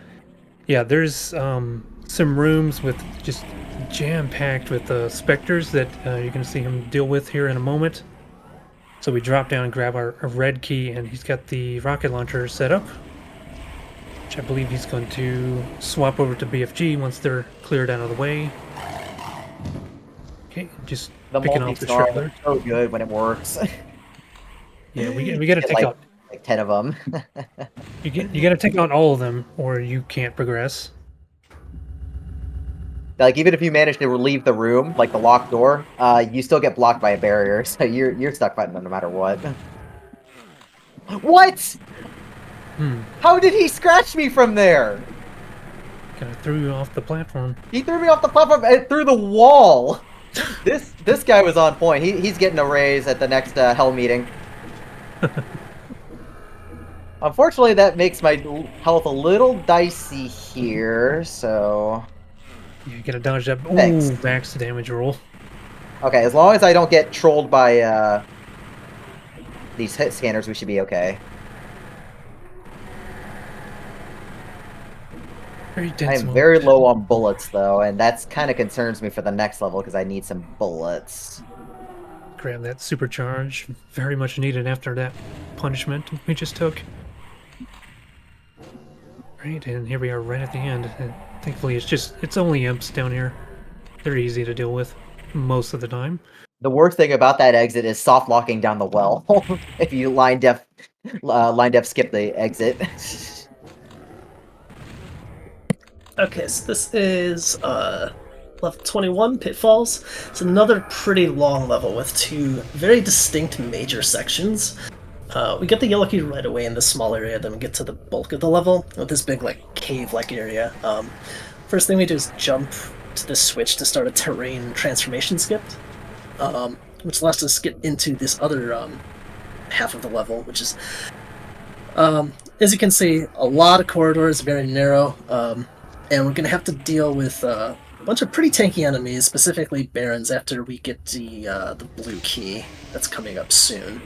yeah, there's some rooms with just jam-packed with specters that you're going to see him deal with here in a moment. So we drop down and grab our red key, and he's got the rocket launcher set up, which I believe he's going to swap over to BFG once they're cleared out of the way. Okay, just The picking off the multi-star Shredder. is so good when it works. Yeah, we got to take out. Like 10 of them. You got to take out all of them, or you can't progress. Like, even if you manage to leave the room, like the locked door, you still get blocked by a barrier, so you're stuck fighting them no matter what. What? How did he scratch me from there? Kind of threw you off the platform. He threw me off the platform and through the wall. This guy was on point. He's getting a raise at the next hell meeting. Unfortunately, that makes my health a little dicey here, so... You gotta dodge that. Thanks. Ooh, max damage roll. Okay, as long as I don't get trolled by these hit scanners, we should be okay. Very dense. I'm very low on bullets, though, and that's kind of concerns me for the next level, because I need some bullets. Grab that supercharge. Very much needed after that punishment we just took. Right, and here we are right at the end. And thankfully, it's only imps down here. They're easy to deal with most of the time. The worst thing about that exit is soft locking down the well. If you line def skip the exit. Okay, so this is level 21, Pitfalls. It's another pretty long level with two very distinct major sections. We get the yellow key right away in this small area, then we get to the bulk of the level with this big, like, cave-like area. First thing we do is jump to this switch to start a terrain transformation skip, which lets us get into this other half of the level, which is, as you can see, a lot of corridors, very narrow, and we're going to have to deal with a bunch of pretty tanky enemies, specifically Barons, after we get the blue key that's coming up soon.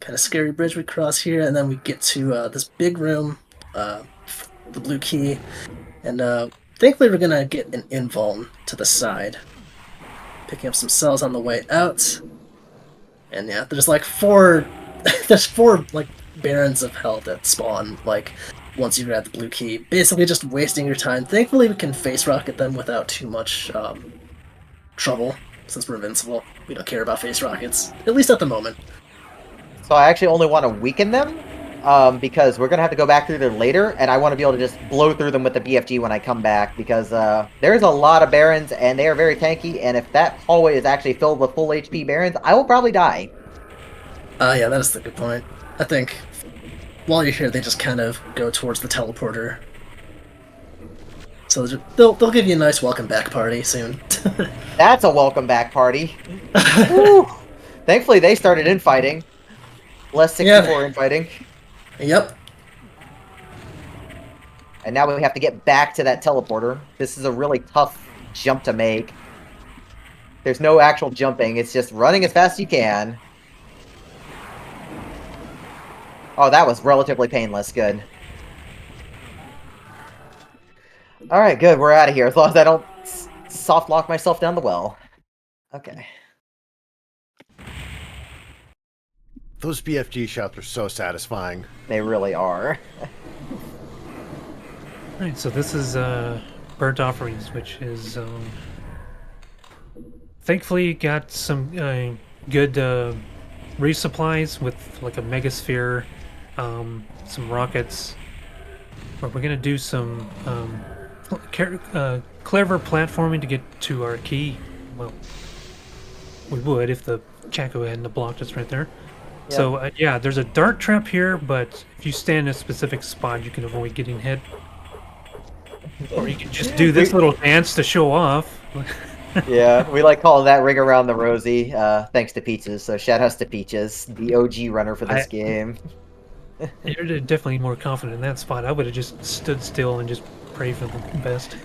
Kind of scary bridge we cross here, and then we get to this big room, the blue key, and thankfully we're gonna get an invuln to the side, picking up some cells on the way out. And yeah, there's like there's four like Barons of Hell that spawn like once you grab the blue key, basically just wasting your time. Thankfully we can face rocket them without too much trouble, since we're invincible. We don't care about face rockets, at least at the moment. So I actually only want to weaken them, because we're going to have to go back through there later, and I want to be able to just blow through them with the BFG when I come back, because there's a lot of Barons, and they are very tanky, and if that hallway is actually filled with full HP Barons, I will probably die. Yeah, that is the good point. I think while you're here, they just kind of go towards the teleporter. So they'll give you a nice welcome back party soon. That's a welcome back party. Woo. Thankfully, they started infighting. Less 64 infighting. Yep. And now we have to get back to that teleporter. This is a really tough jump to make. There's no actual jumping. It's just running as fast as you can. Oh, that was relatively painless. Good. Alright, good. We're out of here. As long as I don't soft lock myself down the well. Okay. Those BFG shots are so satisfying. They really are. Right, so this is Burnt Offerings, which is thankfully got some good resupplies with like a megasphere, some rockets. But we're gonna do some clever platforming to get to our key. Well, we would if the Chaco hadn't blocked us right there. Yep. So yeah, there's a dart trap here, but if you stand in a specific spot, you can avoid getting hit. Or you can just do this little dance to show off. Yeah, we like calling that ring around the rosy, thanks to Peaches. So shout outs to Peaches, the OG runner for this game. You're definitely more confident in that spot. I would have just stood still and just prayed for the best.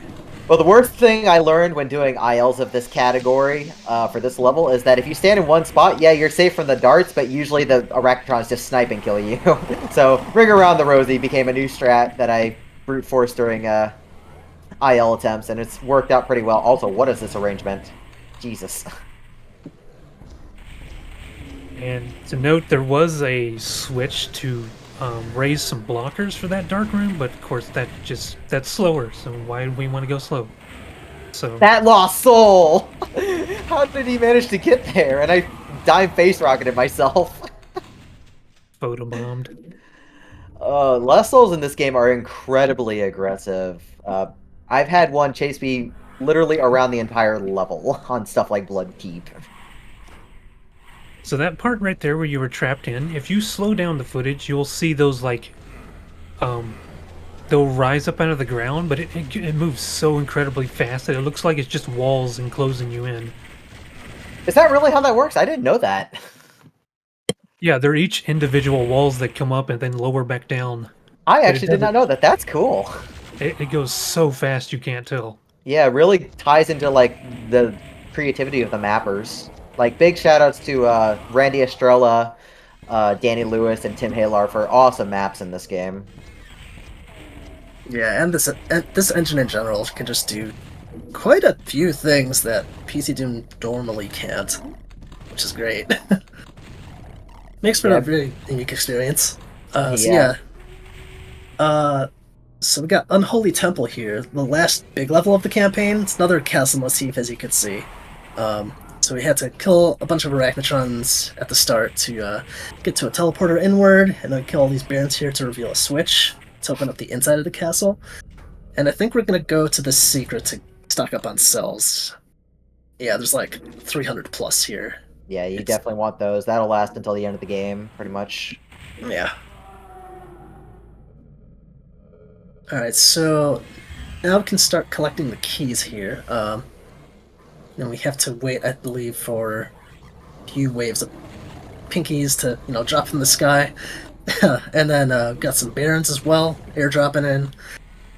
Well, the worst thing I learned when doing ILs of this category for this level is that if you stand in one spot, yeah, you're safe from the darts, but usually the Arachnotrons just snipe and kill you. So ring around the rosy became a new strat that I brute forced during IL attempts, and it's worked out pretty well. Also, what is this arrangement? Jesus. And to note, there was a switch to raise some blockers for that dark room, but of course that's slower, so why do we want to go slow? So that lost soul! How did he manage to get there? And I dime face rocketed myself. Photobombed. Less souls in this game are incredibly aggressive. I've had one chase me literally around the entire level on stuff like Blood Keep. So that part right there where you were trapped in, if you slow down the footage, you'll see those like they'll rise up out of the ground, but it moves so incredibly fast that it looks like it's just walls enclosing you in. Is that really how that works? I didn't know that. Yeah, they're each individual walls that come up and then lower back down. I But actually did not know that. That's cool. It goes so fast you can't tell. Yeah, it really ties into like the creativity of the mappers. Like big shout outs to Randy Estrella, Danny Lewis, and Tim Halar for awesome maps in this game. Yeah, and this engine in general can just do quite a few things that PC Doom normally can't, which is great. Makes for a very unique experience. So we got Unholy Temple here, the last big level of the campaign. It's another castle motif, as you can see. So we had to kill a bunch of Arachnotrons at the start to get to a teleporter inward, and then kill all these barons here to reveal a switch to open up the inside of the castle. And I think we're going to go to the secret to stock up on cells. Yeah, there's like 300 plus here. Yeah, you definitely want those. That'll last until the end of the game, pretty much. Yeah. Alright, so now we can start collecting the keys here. Then we have to wait, I believe, for a few waves of pinkies to, drop from the sky. And then got some barons as well, airdropping in.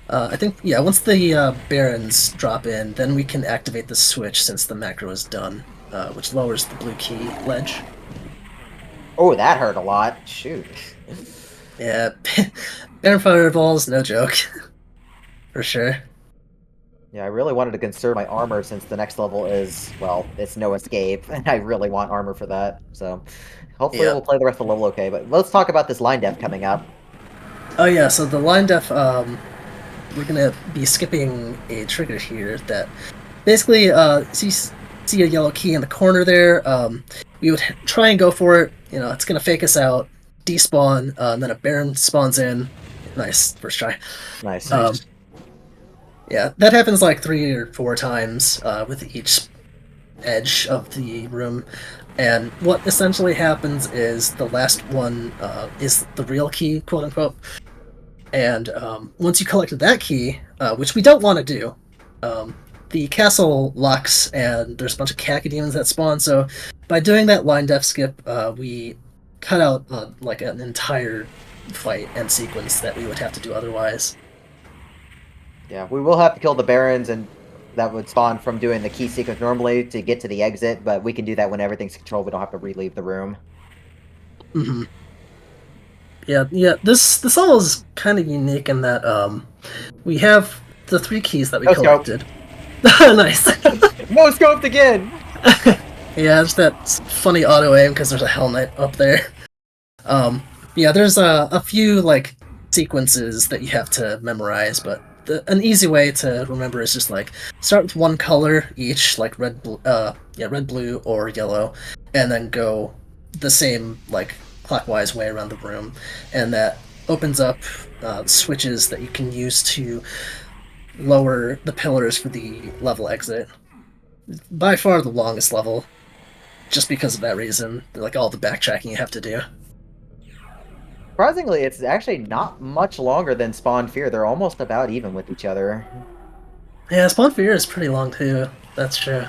I think, yeah, once the barons drop in, then we can activate the switch since the macro is done, which lowers the blue key ledge. Oh, that hurt a lot. Shoot. Yeah, Baron Fireball's no joke. For sure. Yeah, I really wanted to conserve my armor since the next level is, well, it's no escape, and I really want armor for that, so hopefully we'll play the rest of the level okay, but let's talk about this line def coming up. Oh yeah, so the line def, we're gonna be skipping a trigger here that basically, see a yellow key in the corner there, we would try and go for it, it's gonna fake us out, despawn, and then a Baron spawns in. Nice, first try. Nice. Yeah, that happens like 3 or 4 times with each edge of the room. And what essentially happens is the last one is the real key, quote unquote. And once you collect that key, which we don't want to do, the castle locks and there's a bunch of cacodemons that spawn. So by doing that line def skip, we cut out like an entire fight and sequence that we would have to do otherwise. Yeah, we will have to kill the barons, and that would spawn from doing the key sequence normally to get to the exit, but we can do that when everything's controlled. We don't have to re-leave the room. Mm-hmm. Yeah. This level is kind of unique in that we have the 3 keys that we collected. Nice. No scoped again. Yeah, it's that funny auto aim because there's a Hell Knight up there. Yeah, there's a few like sequences that you have to memorize, but an easy way to remember is just like start with one color each, like red, blue, or yellow, and then go the same like clockwise way around the room, and that opens up switches that you can use to lower the pillars for the level exit. By far the longest level, just because of that reason, like all the backtracking you have to do. Surprisingly, it's actually not much longer than Spawn Fear. They're almost about even with each other. Yeah, Spawn Fear is pretty long too. That's true.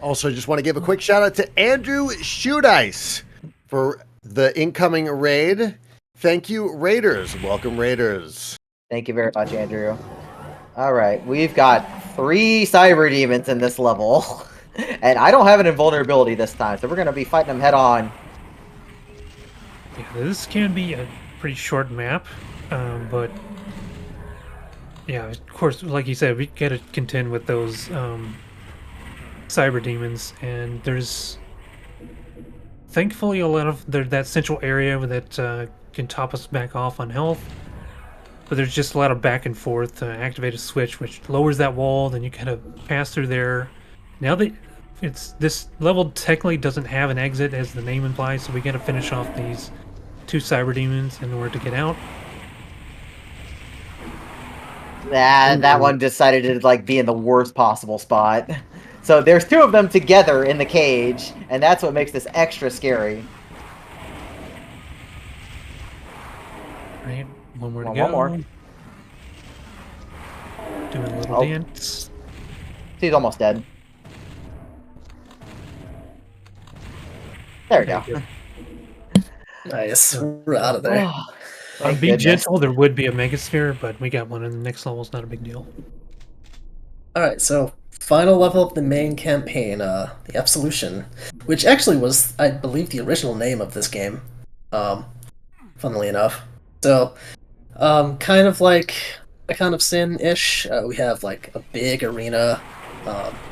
Also, just want to give a quick shout out to Andrew Shoedice for the incoming raid. Thank you, Raiders. Welcome, Raiders. Thank you very much, Andrew. Alright, we've got 3 Cyber Demons in this level. And I don't have an invulnerability this time, so we're going to be fighting them head on. Yeah, this can be a pretty short map, but yeah, of course, like you said, we gotta contend with those cyber demons, and there's thankfully a lot of that central area that can top us back off on health, but there's just a lot of back and forth to activate a switch which lowers that wall, then you kind of pass through there. Now that this level technically doesn't have an exit as the name implies, so we gotta finish off these 2 cyber demons in order to get out. That one decided to like be in the worst possible spot. So there's 2 of them together in the cage, and that's what makes this extra scary. Right, One more to One go. more. Doing a little Oh. dance. He's almost dead. There we There go. you go. Nice. We're out of there. Oh, On thank Be goodness. Gentle, there would be a Megasphere, but we got one in the next level. It's not a big deal. Alright, so final level of the main campaign, the Absolution, which actually was, I believe, the original name of this game, funnily enough. So, kind of like a kind of sin-ish. We have like a big arena,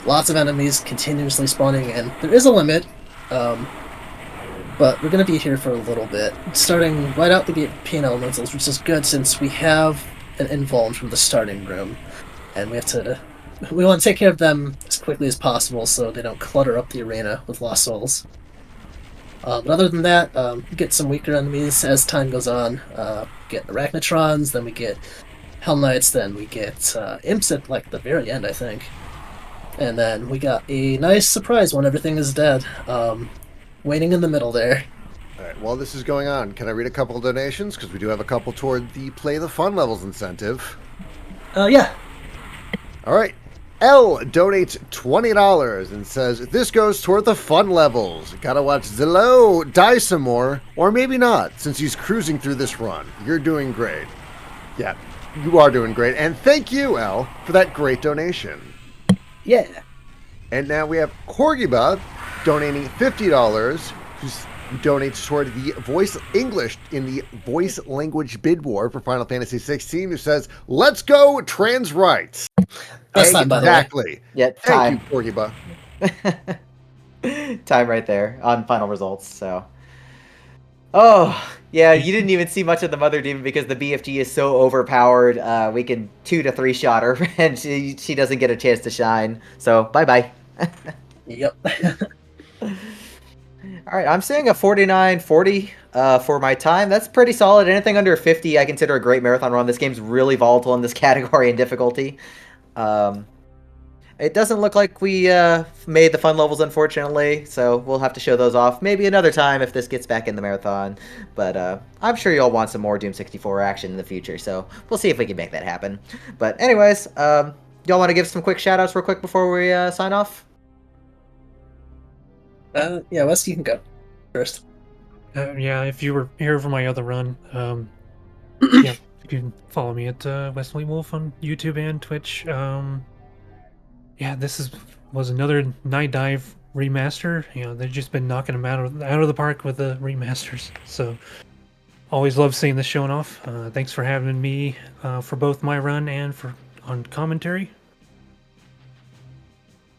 lots of enemies continuously spawning, and there is a limit, but we're going to be here for a little bit. Starting right out the gate with Pain Elementals, which is good since we have an invuln from the starting room, and we want to take care of them as quickly as possible so they don't clutter up the arena with lost souls. But other than that, we get some weaker enemies as time goes on. Get Arachnotrons, then we get Hell Knights, then we get Imps at like the very end, I think. And then we got a nice surprise when everything is dead. Waiting in the middle there. All right, while this is going on, can I read a couple of donations? Because we do have a couple toward the Play the Fun Levels incentive. Yeah. All right. L donates $20 and says, this goes toward the fun levels. Gotta watch ZELLLOOO die some more, or maybe not, since he's cruising through this run. You're doing great. Yeah, you are doing great. And thank you, L, for that great donation. Yeah. And now we have Corgiba donating $50, who donates toward the voice English in the voice language bid war for Final Fantasy 16, who says, let's go trans rights. That's time, by the way. Exactly. Yeah, Thank time. you, Corgiba. Time right there on final results. So, oh yeah, you didn't even see much of the Mother Demon because the BFG is so overpowered. We can 2 to 3 shot her, and she doesn't get a chance to shine. So bye bye. Yep. All right, I'm saying a 49-40 for my time. That's pretty solid. Anything under 50, I consider a great marathon run. This game's really volatile in this category and difficulty. It doesn't look like we made the fun levels, unfortunately, so we'll have to show those off maybe another time if this gets back in the marathon. But I'm sure you'll want some more Doom 64 action in the future, so we'll see if we can make that happen. But anyways, y'all want to give some quick shout-outs real quick before we sign off? Yeah, Wes, you can go first. Yeah, if you were here for my other run, yeah, you can follow me at Wesley Wolf on YouTube and Twitch. Yeah, this was another Night Dive remaster. You know, they've just been knocking them out of the park with the remasters. So, always love seeing this showing off. Thanks for having me for both my run and on commentary.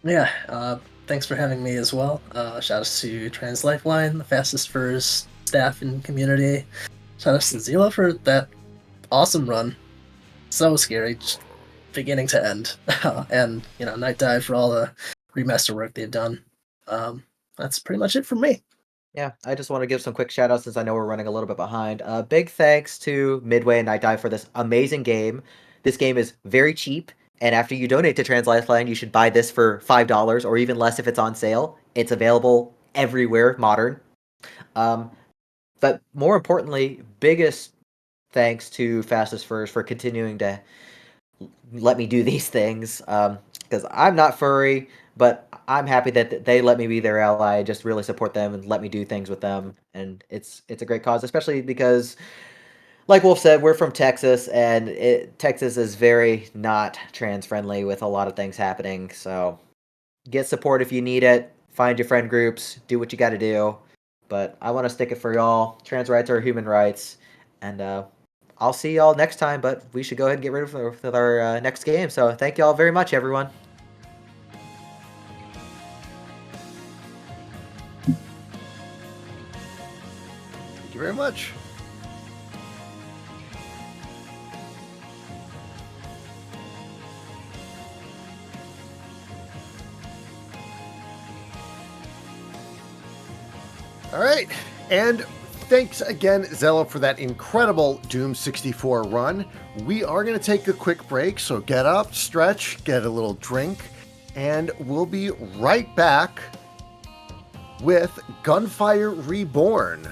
Yeah, thanks for having me as well. Shout outs to Trans Lifeline, the Fastest Furs staff and community. Shout outs to ZELLLOOO for that awesome run. So scary, just beginning to end. And, Night Dive for all the remaster work they've done. That's pretty much it for me. Yeah, I just want to give some quick shout outs since I know we're running a little bit behind. Big thanks to Midway and Night Dive for this amazing game. This game is very cheap, and after you donate to Trans Lifeline, you should buy this for $5 or even less if it's on sale. It's available everywhere modern. But more importantly, biggest thanks to Fastest Furs for continuing to let me do these things. Because I'm not furry, but I'm happy that they let me be their ally. Just really support them and let me do things with them, and it's a great cause, especially because, like Wolf said, we're from Texas, and Texas is very not trans friendly with a lot of things happening. So get support if you need it. Find your friend groups. Do what you got to do. But I want to stick it for y'all. Trans rights are human rights, and I'll see y'all next time. But we should go ahead and get rid of our next game. So thank y'all very much, everyone. Thank you very much. All right, and thanks again, ZELLLOOO, for that incredible Doom 64 run. We are going to take a quick break, so get up, stretch, get a little drink, and we'll be right back with Gunfire Reborn.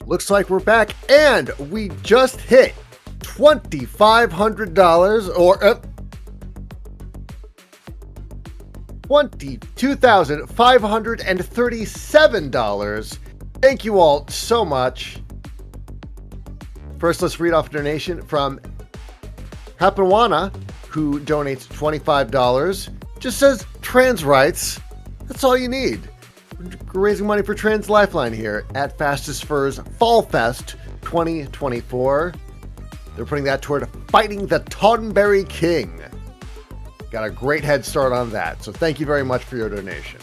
Looks like we're back, and we just hit $2,500, or $22,537. Thank you all so much. First, let's read off a donation from Hapawana, who donates $25. Just says trans rights. That's all you need. We're raising money for Trans Lifeline here at Fastest Furs Fall Fest 2024. They're putting that toward fighting the Tonberry King. Got a great head start on that, so thank you very much for your donation.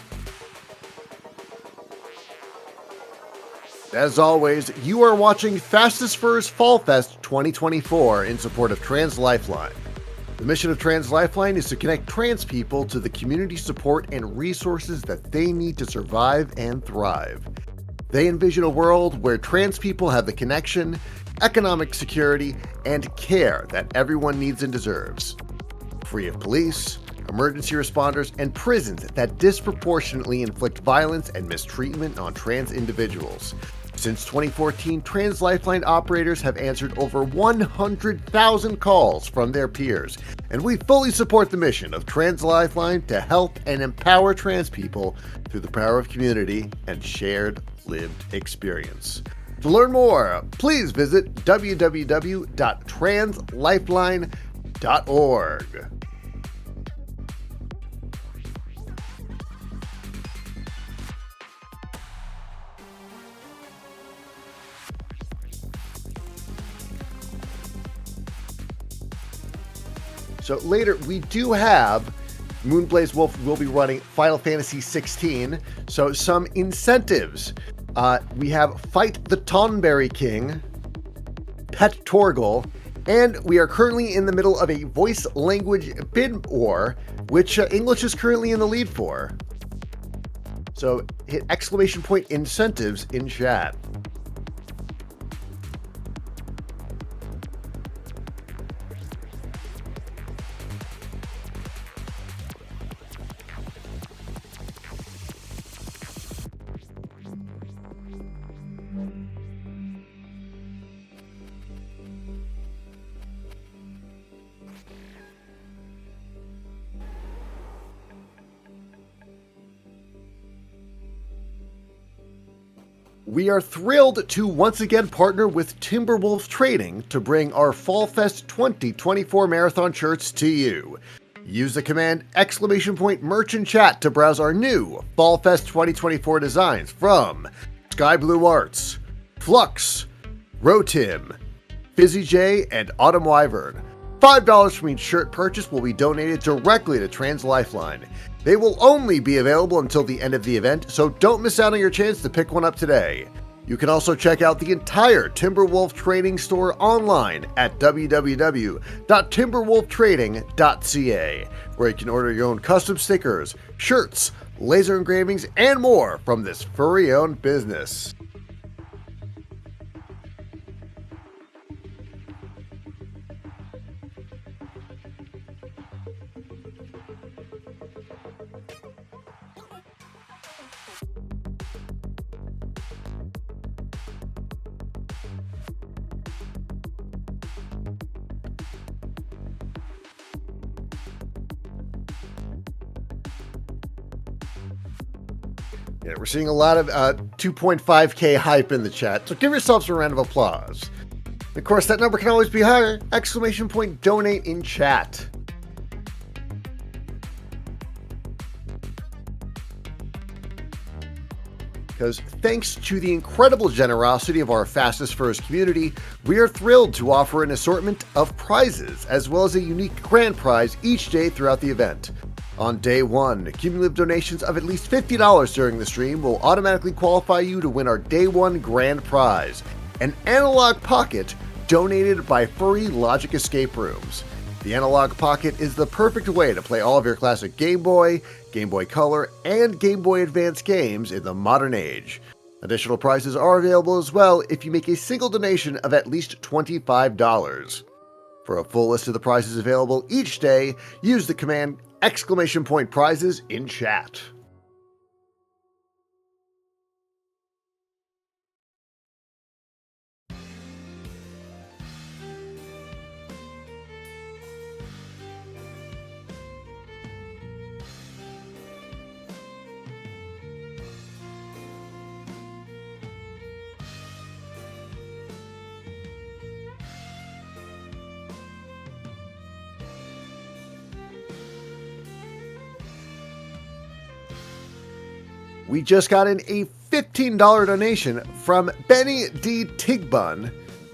As always, you are watching Fastest Furs Fall Fest 2024 in support of Trans Lifeline. The mission of Trans Lifeline is to connect trans people to the community support and resources that they need to survive and thrive. They envision a world where trans people have the connection, economic security, and care that everyone needs and deserves. Free of police, emergency responders, and prisons that disproportionately inflict violence and mistreatment on trans individuals. Since 2014, Trans Lifeline operators have answered over 100,000 calls from their peers, and we fully support the mission of Trans Lifeline to help and empower trans people through the power of community and shared lived experience. To learn more, please visit www.translifeline.org. So later, we do have Moonblaze Wolf will be running Final Fantasy 16. So some incentives. We have Fight the Tonberry King, Pet Torgal, and we are currently in the middle of a voice language bid war, which English is currently in the lead for. So hit exclamation point incentives in chat. We are thrilled to once again partner with Timberwolf Trading to bring our Fall Fest 2024 marathon shirts to you. Use the command exclamation point merch in chat to browse our new Fall Fest 2024 designs from Sky Blue Arts, Flux, Rotim, Fizzy J, and Autumn Wyvern. $5 from each shirt purchase will be donated directly to Trans Lifeline. They will only be available until the end of the event, so don't miss out on your chance to pick one up today. You can also check out the entire Timberwolf Trading store online at www.timberwolftrading.ca, where you can order your own custom stickers, shirts, laser engravings, and more from this furry-owned business. Yeah, we're seeing a lot of 2.5K hype in the chat, so give yourselves a round of applause. Of course, that number can always be higher. Exclamation point donate in chat. Because thanks to the incredible generosity of our Fastest Furs community, we are thrilled to offer an assortment of prizes, as well as a unique grand prize each day throughout the event. On day one, cumulative donations of at least $50 during the stream will automatically qualify you to win our day one grand prize, an analog pocket donated by Furry Logic Escape Rooms. The analog pocket is the perfect way to play all of your classic Game Boy, Game Boy Color, and Game Boy Advance games in the modern age. Additional prizes are available as well if you make a single donation of at least $25. For a full list of the prizes available each day, use the command exclamation point prizes in chat. We just got in a $15 donation from Benny D. Tigbun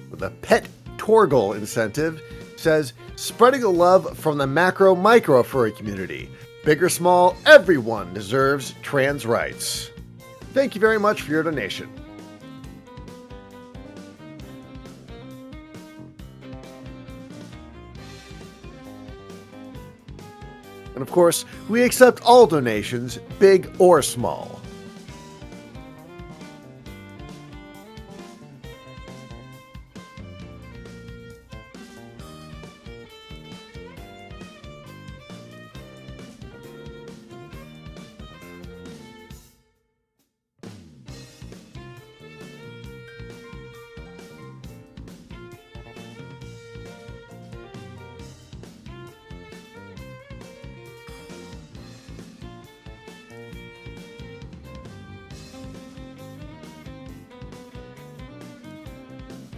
with a pet Torgal incentive. Says, spreading the love from the macro micro furry community. Big or small, everyone deserves trans rights. Thank you very much for your donation. And of course, we accept all donations, big or small.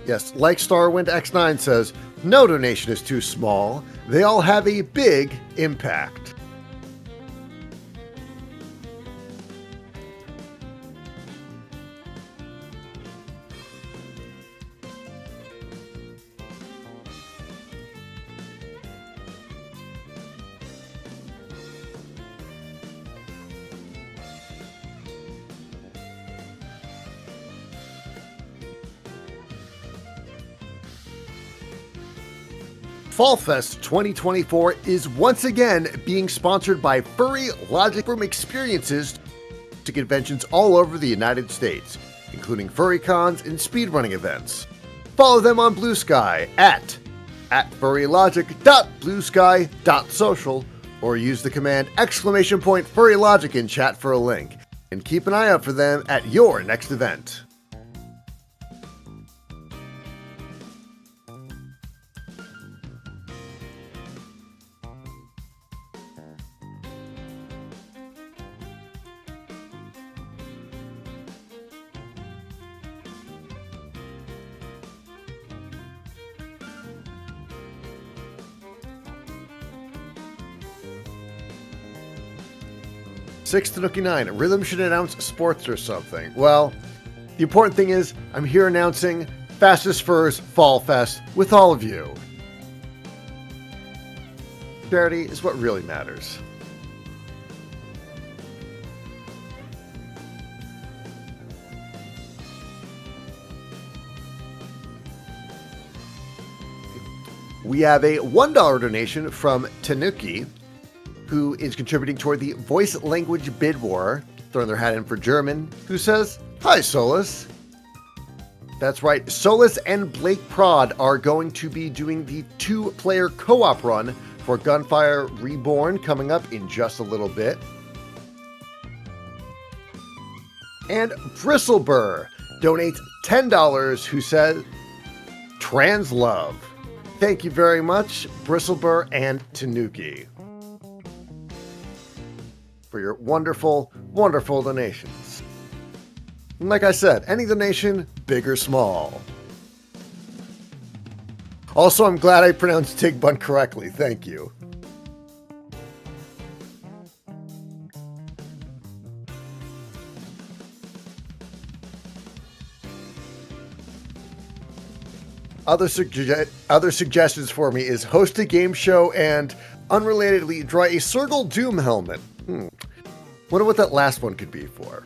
Yes, like Starwind X9 says, no donation is too small. They all have a big impact. Fall Fest 2024 is once again being sponsored by Furry Logic Room Experiences to conventions all over the United States, including FurryCons and speedrunning events. Follow them on Blue Sky at furrylogic.bluesky.social or use the command !FurryLogic in chat for a link, and keep an eye out for them at your next event. Six to Nookie 9, Rhythm should announce sports or something. Well, the important thing is I'm here announcing Fastest Furs Fall Fest with all of you. Charity is what really matters. We have a $1 donation from Tanuki, who is contributing toward the voice language bid war, throwing their hat in for German, who says, "Hi, Solus." That's right, Solus and Blake Prod are going to be doing the 2-player co-op run for Gunfire Reborn coming up in just a little bit. And Bristleburr donates $10, who says, "Trans love." Thank you very much, Bristleburr and Tanuki, for your wonderful, wonderful donations. And like I said, any donation, big or small. Also, I'm glad I pronounced Tigbun correctly. Thank you. Other suggestions for me is host a game show and, unrelatedly, draw a Circle Doom helmet. Wonder what that last one could be for.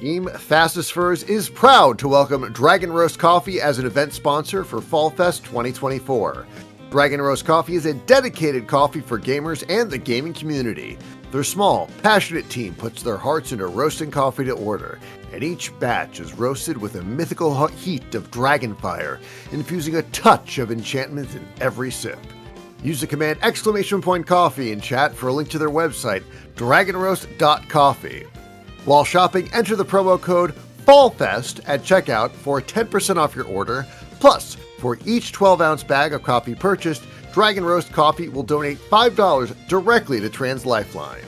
Team Fastest Furs is proud to welcome Dragon Roast Coffee as an event sponsor for Fall Fest 2024. Dragon Roast Coffee is a dedicated coffee for gamers and the gaming community. Their small, passionate team puts their hearts into roasting coffee to order, and each batch is roasted with a mythical heat of dragonfire, infusing a touch of enchantment in every sip. Use the command !Coffee in chat for a link to their website, dragonroast.coffee. While shopping, enter the promo code FALLFEST at checkout for 10% off your order. Plus, for each 12-ounce bag of coffee purchased, Dragon Roast Coffee will donate $5 directly to Trans Lifeline.